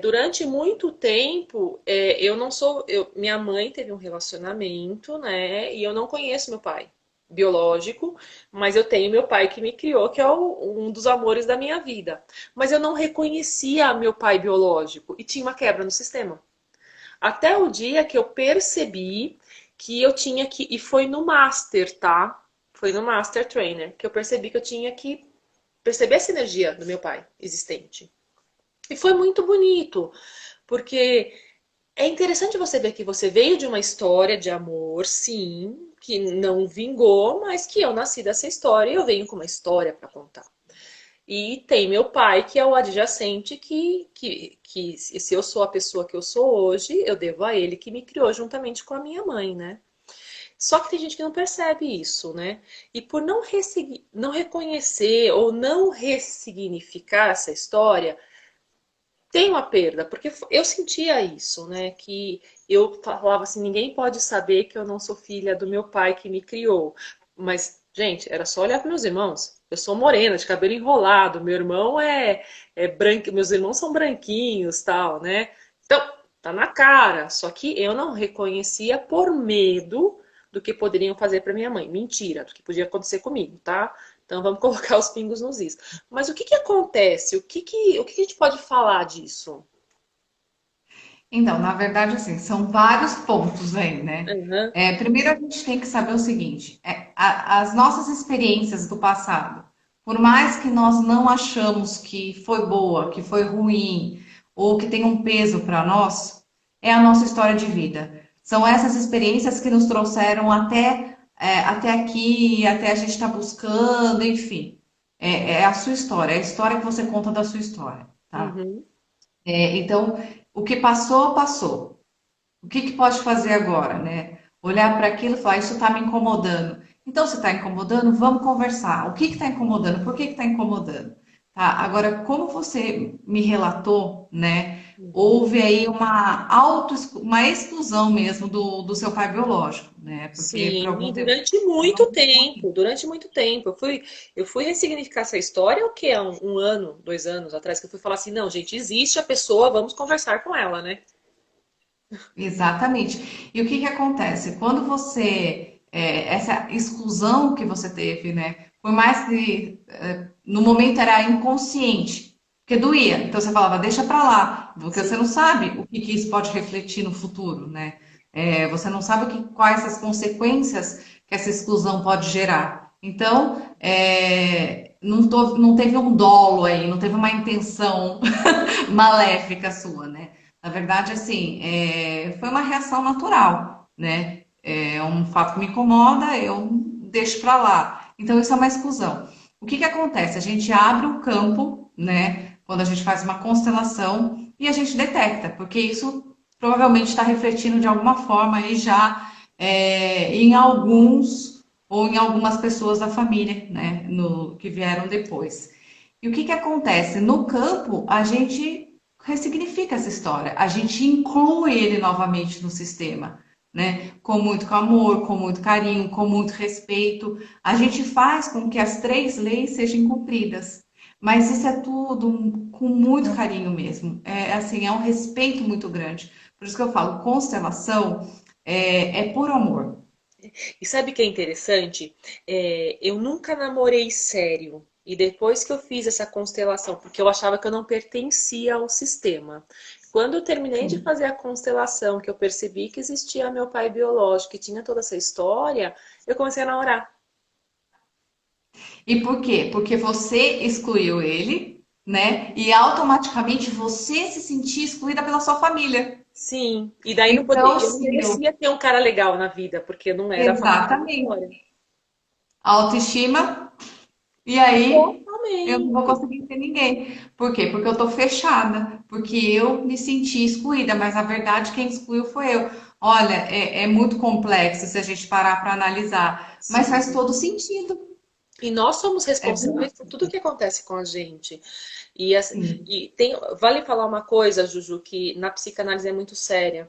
Durante muito tempo, eu não sou. Minha mãe teve um relacionamento, né? E eu não conheço meu pai biológico, mas eu tenho meu pai que me criou, que é um dos amores da minha vida. Mas eu não reconhecia meu pai biológico e tinha uma quebra no sistema. Até o dia que eu percebi que eu tinha que. E foi no Master, tá? Foi no Master Trainer que eu percebi que eu tinha que perceber essa energia do meu pai existente. E foi muito bonito, porque é interessante você ver que você veio de uma história de amor, sim, que não vingou, mas que eu nasci dessa história e eu venho com uma história para contar. E tem meu pai, que é o adjacente, que se eu sou a pessoa que eu sou hoje, eu devo a ele que me criou juntamente com a minha mãe, né? Só que tem gente que não percebe isso, né? E por não reconhecer ou não ressignificar essa história, tem uma perda, porque eu sentia isso, né? Que eu falava assim, ninguém pode saber que eu não sou filha do meu pai que me criou. Mas, gente, era só olhar para meus irmãos. Eu sou morena, de cabelo enrolado. Meu irmão é branco, meus irmãos são branquinhos, tal, né? Então, tá na cara. Só que eu não reconhecia por medo do que poderiam fazer para minha mãe. Mentira, do que podia acontecer comigo, tá? Então vamos colocar os pingos nos is. Mas o que que acontece? O que a gente pode falar disso? Então, na verdade, assim, são vários pontos aí, né? Uhum. Primeiro, a gente tem que saber o seguinte: as nossas experiências do passado, por mais que nós não achamos que foi boa, que foi ruim, ou que tem um peso para nós, é a nossa história de vida. São essas experiências que nos trouxeram até aqui, até a gente estar buscando, enfim. É a sua história, é a história que você conta da sua história, tá? Uhum. Então, o que passou, passou. O que que pode fazer agora, né? Olhar para aquilo e falar, isso está me incomodando. Então, se está incomodando, vamos conversar. O que está incomodando? Por que está incomodando? Tá? Agora, como você me relatou, né? Uhum. Houve aí uma exclusão mesmo do seu pai biológico, né? Porque por Sim, algum e tempo. durante muito tempo. Eu fui ressignificar essa história, o quê? Há um ano, 2 anos atrás, que eu fui falar assim, não, gente, existe a pessoa, vamos conversar com ela, né? Exatamente. E o que que acontece? Quando essa exclusão que você teve, né? Por mais que no momento era inconsciente, porque doía. Então você falava, deixa pra lá, porque você Sim. não sabe o que que isso pode refletir no futuro, né? Você não sabe quais as consequências que essa exclusão pode gerar. Então, não teve um dolo aí, não teve uma intenção maléfica sua, né? Na verdade, assim, foi uma reação natural, né? É um fato que me incomoda, eu deixo para lá. Então, isso é uma exclusão. O que que acontece? A gente abre o campo, né? Quando a gente faz uma constelação e a gente detecta, porque isso provavelmente está refletindo de alguma forma aí já em alguns ou em algumas pessoas da família, né? Que vieram depois. E o que que acontece? No campo, a gente ressignifica essa história, a gente inclui ele novamente no sistema, né? Com muito amor, com muito carinho, com muito respeito. A gente faz com que as três leis sejam cumpridas. Mas isso é tudo com muito carinho mesmo. É assim, é um respeito muito grande. Por isso que eu falo, constelação é puro amor. E sabe o que é interessante? Eu nunca namorei sério. E depois que eu fiz essa constelação, porque eu achava que eu não pertencia ao sistema. Quando eu terminei de fazer a constelação, que eu percebi que existia meu pai biológico, que tinha toda essa história, eu comecei a namorar. E por quê? Porque você excluiu ele, né? E automaticamente você se sentia excluída pela sua família. Sim, e daí não Então, poderia, eu não se eu. merecia ter um cara legal na vida, porque não era a família da minha Exatamente. história. Autoestima, e aí eu não vou Totalmente. conseguir ter ninguém. Por quê? Porque eu tô fechada, porque eu me senti excluída, mas na verdade quem excluiu foi eu. Olha, é muito complexo se a gente parar para analisar, mas faz Sim. todo sentido. E nós somos É bem responsáveis por tudo que acontece com a gente. E, assim. vale falar uma coisa, Juju, que na psicanálise é muito séria.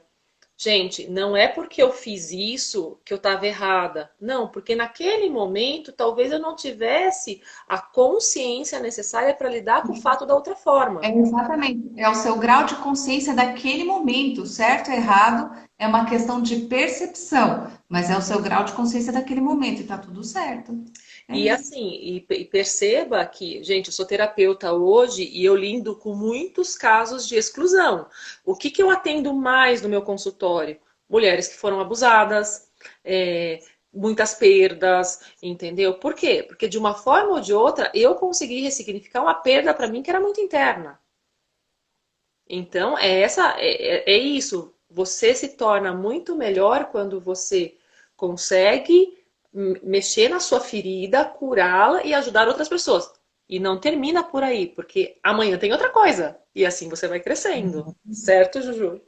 Gente, não é porque eu fiz isso que eu estava errada. Não, porque naquele momento talvez eu não tivesse a consciência necessária para lidar com o fato da outra forma. Exatamente. É o seu grau de consciência daquele momento, certo ou errado, é uma questão de percepção, mas é o seu grau de consciência daquele momento e tá tudo certo. É E isso. assim, e perceba que, gente, eu sou terapeuta hoje e eu lido com muitos casos de exclusão. O que que eu atendo mais no meu consultório? Mulheres que foram abusadas, é, muitas perdas, entendeu? Por quê? Porque de uma forma ou de outra eu consegui ressignificar uma perda para mim que era muito interna. Então, é isso. Você se torna muito melhor quando você consegue mexer na sua ferida, curá-la e ajudar outras pessoas. E não termina por aí, porque amanhã tem outra coisa. E assim você vai crescendo. Certo, Juju?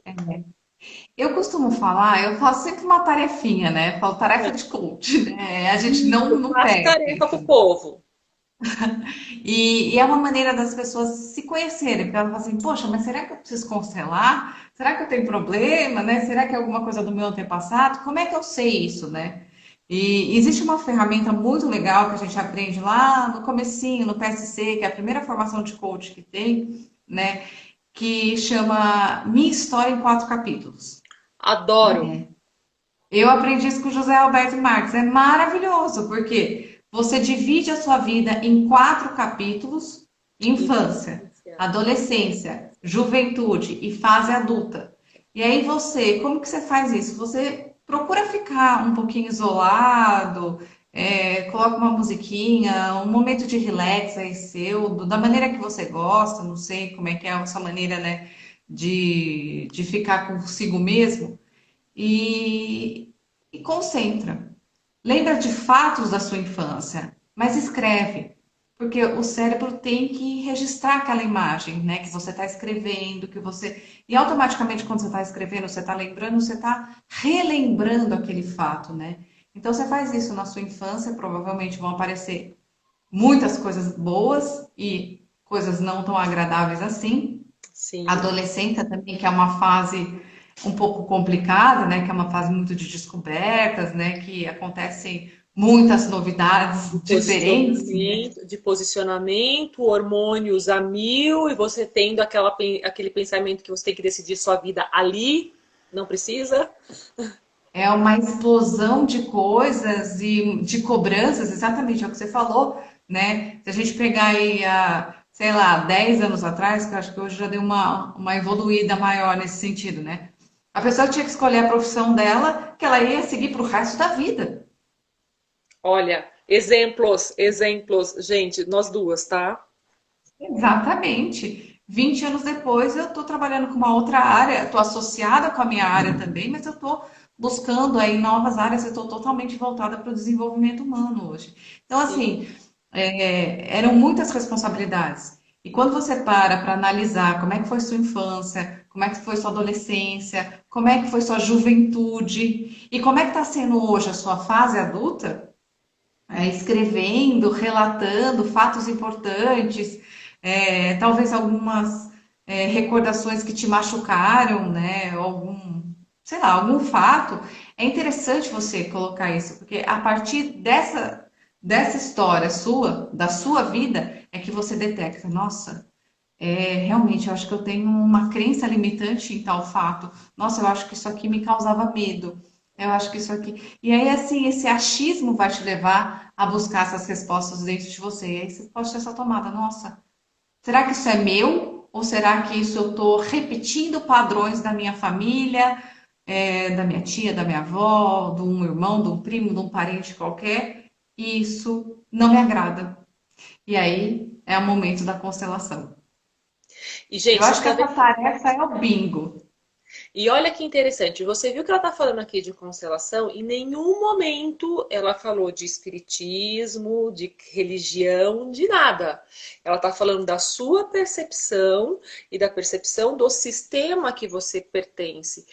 Eu costumo falar, eu faço sempre uma tarefinha, né? Eu falo tarefa de coach, né? A gente não Faça perde. tarefa pro povo. E é uma maneira das pessoas se conhecerem, porque elas falam assim, poxa, mas será que eu preciso constelar? Será que eu tenho problema, né? Será que é alguma coisa do meu antepassado? Como é que eu sei isso, né? E existe uma ferramenta muito legal que a gente aprende lá no comecinho, no PSC, que é a primeira formação de coach que tem, né? Que chama Minha História em Quatro Capítulos. Adoro. Eu aprendi isso com o José Alberto Marques. É maravilhoso, porque você divide a sua vida em quatro capítulos: infância, Infância. adolescência, juventude e fase adulta. E aí você, como que você faz isso? Você procura ficar um pouquinho isolado, coloca uma musiquinha, um momento de relax aí seu, da maneira que você gosta, não sei como é que é a sua maneira, né, de ficar consigo mesmo e concentra. Lembra de fatos da sua infância, mas escreve, porque o cérebro tem que registrar aquela imagem, né, que você está escrevendo, que você e automaticamente quando você está escrevendo, você está lembrando, você está relembrando aquele fato, né? Então você faz isso na sua infância, provavelmente vão aparecer muitas coisas boas e coisas não tão agradáveis assim. A Sim. adolescência também, que é uma fase um pouco complicada, né? Que é uma fase muito de descobertas, né? Que acontecem muitas novidades diferentes, né? De posicionamento, hormônios a mil, e você tendo aquele pensamento que você tem que decidir sua vida ali, não precisa. É uma explosão de coisas e de cobranças, exatamente é o que você falou, né? Se a gente pegar aí sei lá, 10 anos atrás, que eu acho que hoje já deu uma evoluída maior nesse sentido, né? A pessoa tinha que escolher a profissão dela, que ela ia seguir para o resto da vida. Olha, exemplos, exemplos, gente, nós duas, tá? Exatamente. 20 anos depois, eu estou trabalhando com uma outra área, estou associada com a minha área também, mas eu estou buscando aí novas áreas, eu estou totalmente voltada para o desenvolvimento humano hoje. Então, Sim. assim, eram muitas responsabilidades. E quando você para analisar como é que foi sua infância, como é que foi sua adolescência, como é que foi sua juventude e como é que está sendo hoje a sua fase adulta, escrevendo, relatando fatos importantes, talvez algumas recordações que te machucaram, né? Algum, sei lá, algum fato. É interessante você colocar isso, porque a partir dessa história sua, da sua vida, é que você detecta, nossa, realmente eu acho que eu tenho uma crença limitante em tal fato. Nossa, eu acho que isso aqui me causava medo. Eu acho que isso aqui. E aí, assim, esse achismo vai te levar a buscar essas respostas dentro de você. E aí você pode ter essa tomada. Nossa, será que isso é meu? Ou será que isso eu estou repetindo padrões da minha família, da minha tia, da minha avó, de um irmão, de um primo, de um parente qualquer? E isso não me agrada. E aí é o momento da constelação. E, Eu gente, acho que tá essa vendo? tarefa é o bingo. E olha que interessante, você viu que ela está falando aqui de constelação, em nenhum momento ela falou de espiritismo, de religião, de nada. Ela está falando da sua percepção e da percepção do sistema que você pertence.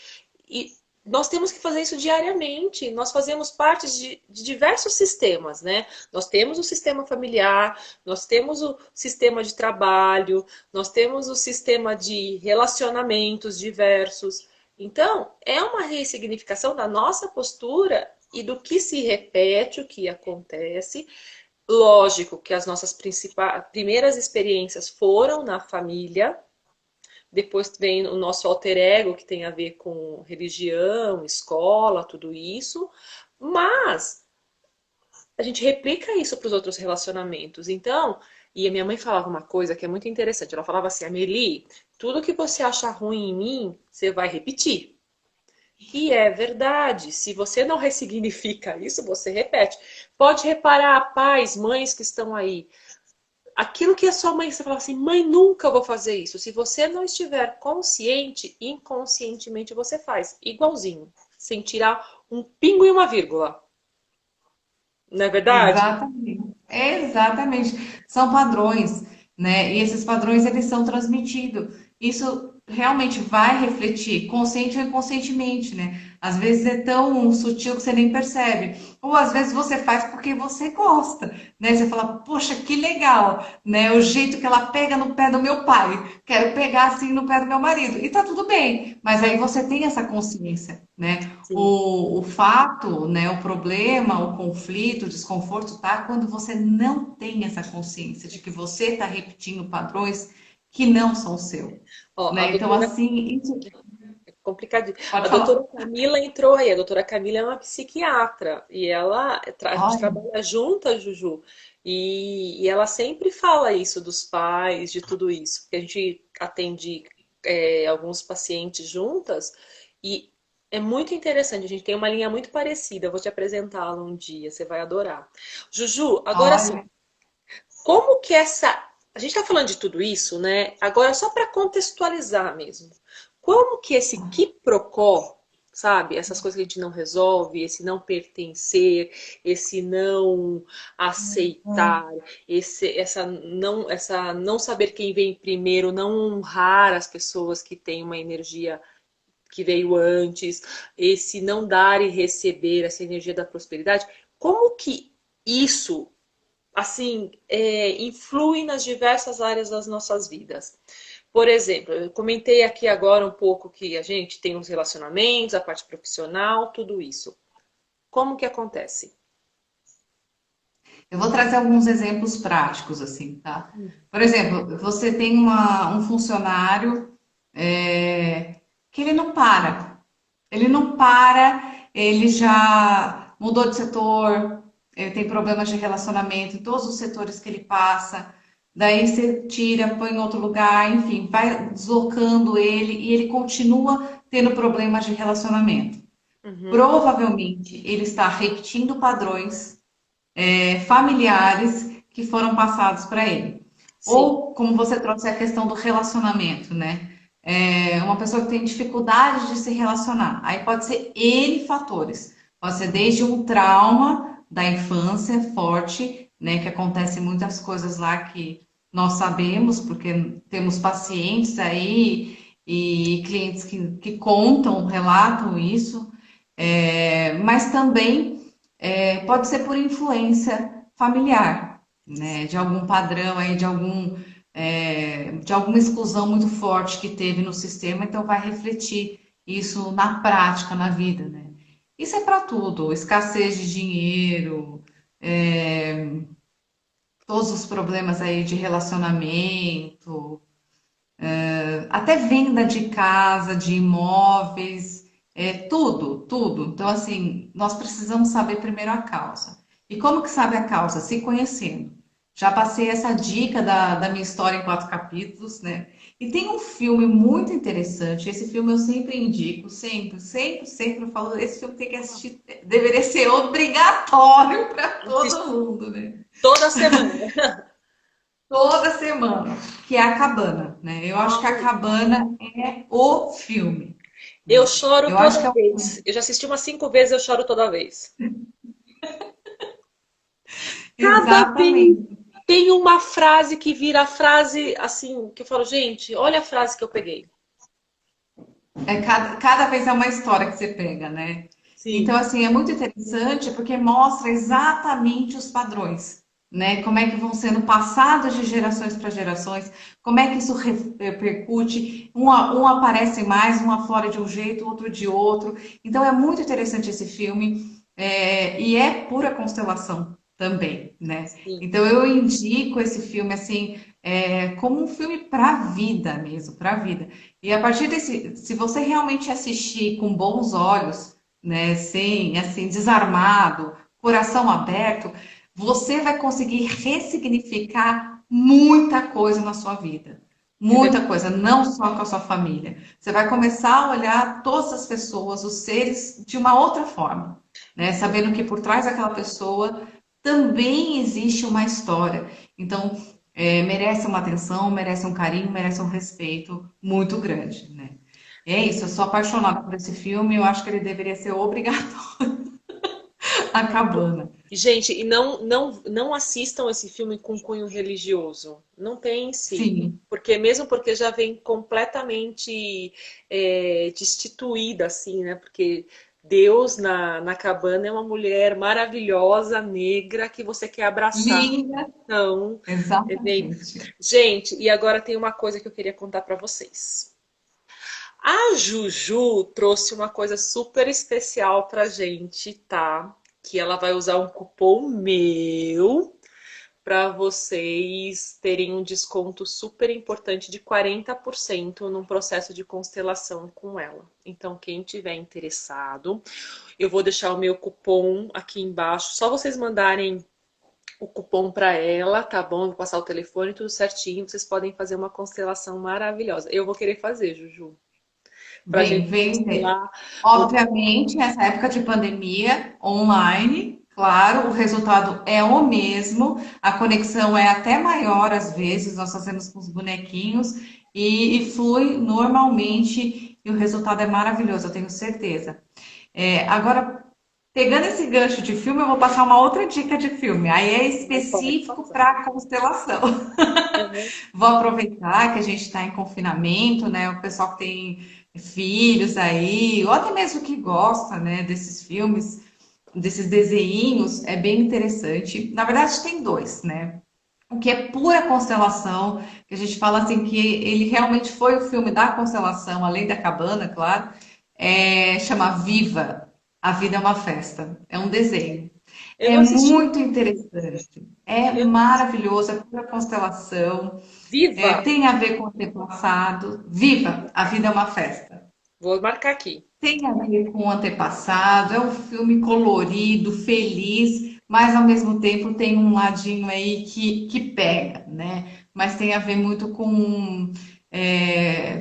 E nós temos que fazer isso diariamente. Nós fazemos parte de diversos sistemas, né? Nós temos o sistema familiar, nós temos o sistema de trabalho, nós temos o sistema de relacionamentos diversos. Então, é uma ressignificação da nossa postura e do que se repete, o que acontece. Lógico que as nossas primeiras experiências foram na família, depois vem o nosso alter ego, que tem a ver com religião, escola, tudo isso. Mas a gente replica isso para os outros relacionamentos. Então, e a minha mãe falava uma coisa que é muito interessante. Ela falava assim: Amelie, tudo que você acha ruim em mim, você vai repetir. E é verdade. Se você não ressignifica isso, você repete. Pode reparar, pais, mães que estão aí. Aquilo que a sua mãe, você fala assim, mãe, nunca vou fazer isso. Se você não estiver consciente, inconscientemente você faz. Igualzinho. Sem tirar um pingo e uma vírgula. Não é verdade? Exatamente. Exatamente. São padrões, né? E esses padrões eles são transmitidos. Isso realmente vai refletir, consciente ou inconscientemente, né? Às vezes é tão sutil que você nem percebe. Ou às vezes você faz porque você gosta, né? Você fala, poxa, que legal, né? O jeito que ela pega no pé do meu pai. Quero pegar assim no pé do meu marido. E tá tudo bem. Mas aí você tem essa consciência, né? Sim. O fato, né, o problema, o conflito, o desconforto tá quando você não tem essa consciência de que você está repetindo padrões que não são seu, Ó, a né? Então, doutora assim, isso é complicadinho. A pode doutora falar. Camila entrou aí. A doutora Camila é uma psiquiatra e a gente Olha, trabalha juntas, Juju. E ela sempre fala isso dos pais, de tudo isso, porque a gente atende alguns pacientes juntas e é muito interessante. A gente tem uma linha muito parecida. Eu vou te apresentá-la um dia, você vai adorar. Juju, agora sim, olha. como que essa. A gente está falando de tudo isso, né? Agora, só para contextualizar mesmo. Como que esse quiprocó, sabe? Essas coisas que a gente não resolve, esse não pertencer, esse não aceitar, essa não saber quem vem primeiro, não honrar as pessoas que têm uma energia que veio antes, esse não dar e receber, essa energia da prosperidade, como que isso, assim, influi nas diversas áreas das nossas vidas? Por exemplo, eu comentei aqui agora um pouco que a gente tem os relacionamentos, a parte profissional, tudo isso. Como que acontece? Eu vou trazer alguns exemplos práticos, assim, tá? Hum. Por exemplo, você tem um funcionário que ele não para, ele já mudou de setor, ele tem problemas de relacionamento em todos os setores que ele passa, daí você tira, põe em outro lugar, enfim, vai deslocando ele e ele continua tendo problemas de relacionamento. Uhum. Provavelmente ele está repetindo padrões familiares que foram passados para ele. Sim. Ou, como você trouxe a questão do relacionamento, né? Uma pessoa que tem dificuldade de se relacionar. Aí pode ser N fatores. Pode ser desde um trauma da infância forte, né? Que acontece muitas coisas lá que nós sabemos, porque temos pacientes aí e clientes que contam, relatam isso. Mas também pode ser por influência familiar, né? De algum padrão aí, de alguma exclusão muito forte que teve no sistema, então vai refletir isso na prática, na vida, né? Isso é para tudo, escassez de dinheiro, é, todos os problemas aí de relacionamento, até venda de casa, de imóveis, tudo, tudo. Então, assim, nós precisamos saber primeiro a causa. E como que sabe a causa? Se conhecendo. Já passei essa dica da minha história em 4 capítulos, né? E tem um filme muito interessante. Esse filme eu sempre indico, sempre, sempre, sempre eu falo, esse filme tem que assistir, deveria ser obrigatório para todo Assisto mundo, né? toda semana. Toda semana, que é A Cabana, né? Eu acho que A Ai, Cabana é o filme, eu né? choro Eu acho que toda é vez. Eu já assisti umas 5 vezes, eu choro toda vez. Cada vez exatamente. tem uma frase que vira a frase assim, que eu falo, gente, olha a frase que eu peguei. Cada vez é uma história que você pega, né? Então, Sim. assim, é muito interessante porque mostra exatamente os padrões, né? Como é que vão sendo passados de gerações para gerações, como é que isso repercute, um aparece mais, um aflora de um jeito, outro de outro. Então, é muito interessante esse filme, e é pura constelação também, né? Sim. Então, eu indico esse filme, assim, como um filme para a vida mesmo, para a vida. E a partir desse, se você realmente assistir com bons olhos, né, sem assim desarmado, coração aberto, você vai conseguir ressignificar muita coisa na sua vida. É Muita verdade. coisa, não só com a sua família. Você vai começar a olhar todas as pessoas, os seres, de uma outra forma, né? Sabendo que por trás daquela pessoa também existe uma história. Então, merece uma atenção, merece um carinho, merece um respeito muito grande, né? É isso, eu sou apaixonada por esse filme, eu acho que ele deveria ser obrigatório. A Cabana. Gente, e não assistam esse filme com cunho religioso. Não pense. Sim, Porque mesmo porque já vem completamente destituída, assim, né? Porque Deus na cabana é uma mulher maravilhosa, negra, que você quer abraçar. linda, Então, exatamente. gente, e agora tem uma coisa que eu queria contar para vocês. A Juju trouxe uma coisa super especial pra gente, tá? Que ela vai usar um cupom meu para vocês terem um desconto super importante de 40% num processo de constelação com ela. Então, quem tiver interessado, eu vou deixar o meu cupom aqui embaixo. Só vocês mandarem o cupom para ela, tá bom? Eu vou passar o telefone, tudo certinho. Vocês podem fazer uma constelação maravilhosa. Eu vou querer fazer, Juju, pra Vem, gente vem, vem. constelar. Obviamente, nessa época de pandemia, online, claro, o resultado é o mesmo, a conexão é até maior às vezes, nós fazemos com os bonequinhos e flui normalmente e o resultado é maravilhoso, eu tenho certeza. Agora, pegando esse gancho de filme, eu vou passar uma outra dica de filme, aí é Pode específico passar. para constelação. Uhum. Vou aproveitar que a gente está em confinamento, né? O pessoal que tem filhos aí, ou até mesmo que gosta, né, desses filmes, desses desenhinhos, é bem interessante. Na verdade, tem dois, né? O que é pura constelação, que a gente fala assim que ele realmente foi o filme da constelação, além da cabana, claro, chama Viva, A Vida é uma Festa. É um desenho. Eu É não assisti. muito interessante, é Eu não assisti. maravilhoso, é pura constelação, Viva! tem a ver com o antepassado. Viva, A Vida é uma Festa. Vou marcar aqui. Tem a ver com o antepassado, é um filme colorido, feliz, mas ao mesmo tempo tem um ladinho aí que pega, né? Mas tem a ver muito com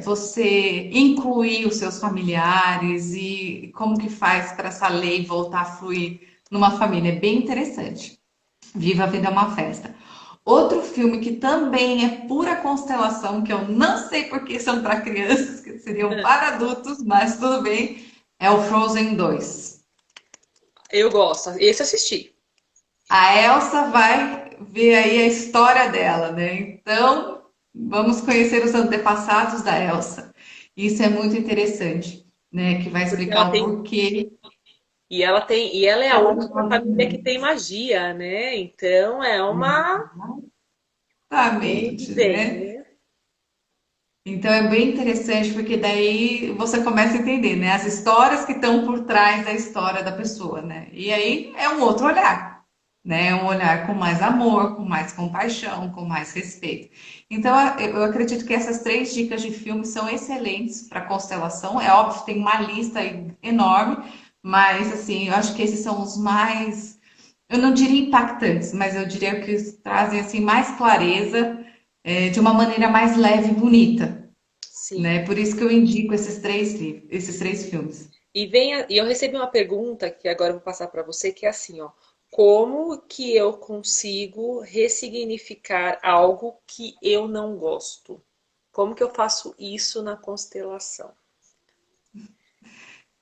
você incluir os seus familiares e como que faz para essa lei voltar a fluir numa família. É bem interessante. Viva a Vida é uma Festa. Outro filme que também é pura constelação, que eu não sei porque são para crianças, que seriam para adultos, mas tudo bem, é o Frozen 2. Eu gosto. Esse eu assisti. A Elsa vai ver aí a história dela, né? Então, vamos conhecer os antepassados da Elsa. Isso é muito interessante, né? Que vai Porque ela explicar o tem. porquê E ela é a ela única joga família que tem magia, né? Então é uma. Vamos exatamente, dizer, né? né? Então é bem interessante porque daí você começa a entender, né, as histórias que estão por trás da história da pessoa, né? E aí é um outro olhar, né? É um olhar com mais amor, com mais compaixão, com mais respeito. Então eu acredito que essas três dicas de filme são excelentes para constelação. É óbvio que tem uma lista aí enorme, mas assim, eu acho que esses são os mais, eu não diria impactantes, mas eu diria que trazem assim mais clareza, de uma maneira mais leve e bonita, Sim. né? Por isso que eu indico esses três livros, esses três filmes. E eu recebi uma pergunta que agora eu vou passar para você, que é assim, ó. Como que eu consigo ressignificar algo que eu não gosto? Como que eu faço isso na constelação?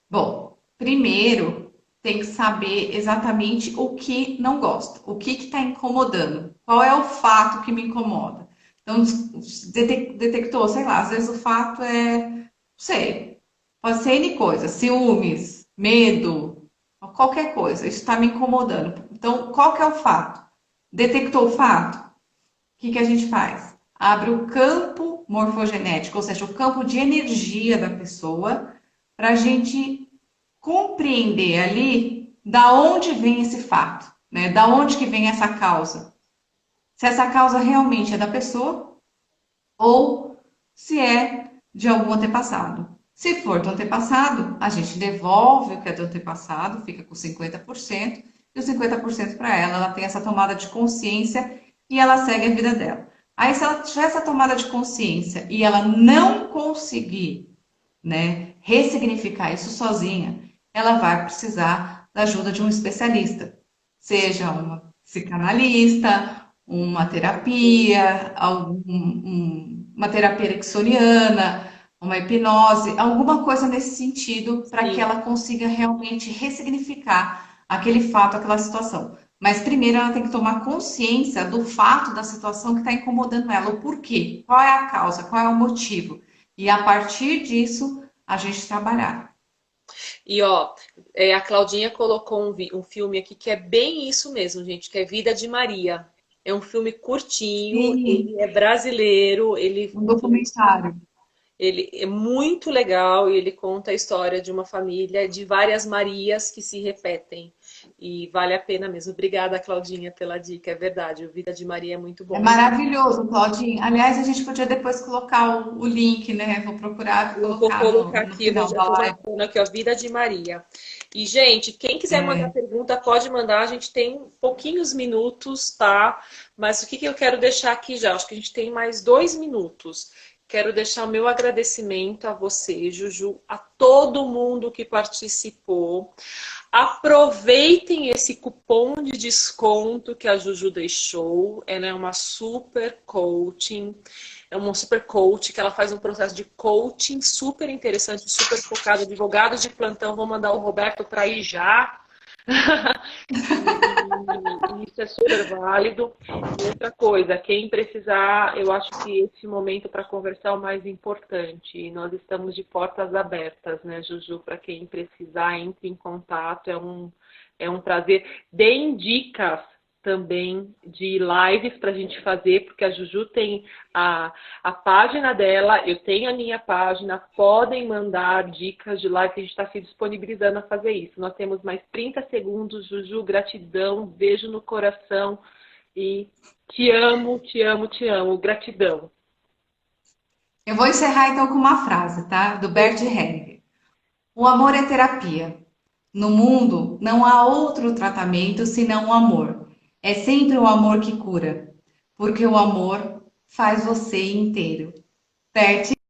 Bom, primeiro tem que saber exatamente o que não gosta, o que está incomodando, qual é o fato que me incomoda. Então, detectou, sei lá, às vezes o fato não sei, pode ser N coisa, ciúmes, medo, qualquer coisa, isso está me incomodando. Então, qual que é o fato? Detectou o fato? O que que a gente faz? Abre o campo morfogenético, ou seja, o campo de energia da pessoa, para a gente compreender ali da onde vem esse fato, né? Da onde que vem essa causa. Se essa causa realmente é da pessoa ou se é de algum antepassado. Se for do antepassado, a gente devolve o que é do antepassado, fica com 50%, e os 50% para ela, ela tem essa tomada de consciência e ela segue a vida dela. Aí, se ela tiver essa tomada de consciência e ela não conseguir, né, ressignificar isso sozinha, ela vai precisar da ajuda de um especialista, seja uma psicanalista, uma terapia, uma terapia ericksoniana, uma hipnose, alguma coisa nesse sentido, para que Sim. ela consiga realmente ressignificar aquele fato, aquela situação. Mas primeiro ela tem que tomar consciência do fato da situação que está incomodando ela, o porquê, qual é a causa, qual é o motivo. E a partir disso, a gente trabalhar. E ó, a Claudinha colocou um filme aqui que é bem isso mesmo, gente, que é Vida de Maria. É um filme curtinho, Sim, ele é brasileiro, um documentário. ele é muito legal e ele conta a história de uma família de várias Marias que se repetem. E vale a pena mesmo. Obrigada, Claudinha, pela dica. É verdade, o Vida de Maria é muito É bom. maravilhoso, Claudinho. Aliás, a gente podia depois colocar o link, né? Vou procurar e Eu vou colocar colocar no aqui, final já da estou live. marcando aqui, ó, Vida de Maria. E, gente, quem quiser mandar É, pergunta, pode mandar. A gente tem pouquinhos minutos, tá? Mas o que que eu quero deixar aqui já? Acho que a gente tem mais 2 minutos. Quero deixar o meu agradecimento a você, Juju, a todo mundo que participou. Aproveitem esse cupom de desconto que a Juju deixou. Ela é uma super coaching. É uma super coach que ela faz um processo de coaching super interessante, super focado. Advogados de plantão, vou mandar o Roberto para ir já. E isso é super válido. E outra coisa, quem precisar, eu acho que esse momento para conversar é o mais importante. E nós estamos de portas abertas, né, Juju? Para quem precisar, entre em contato. É um prazer. Deem dicas também de lives para a gente fazer, porque a Juju tem a página dela, eu tenho a minha página, podem mandar dicas de live, que a gente está se disponibilizando a fazer isso. Nós temos mais 30 segundos, Juju, gratidão, beijo no coração e te amo, te amo, te amo, gratidão. Eu vou encerrar então com uma frase, tá? Do Bert Hellinger. O amor é terapia. No mundo não há outro tratamento senão o amor. É sempre o amor que cura, porque o amor faz você inteiro. Bert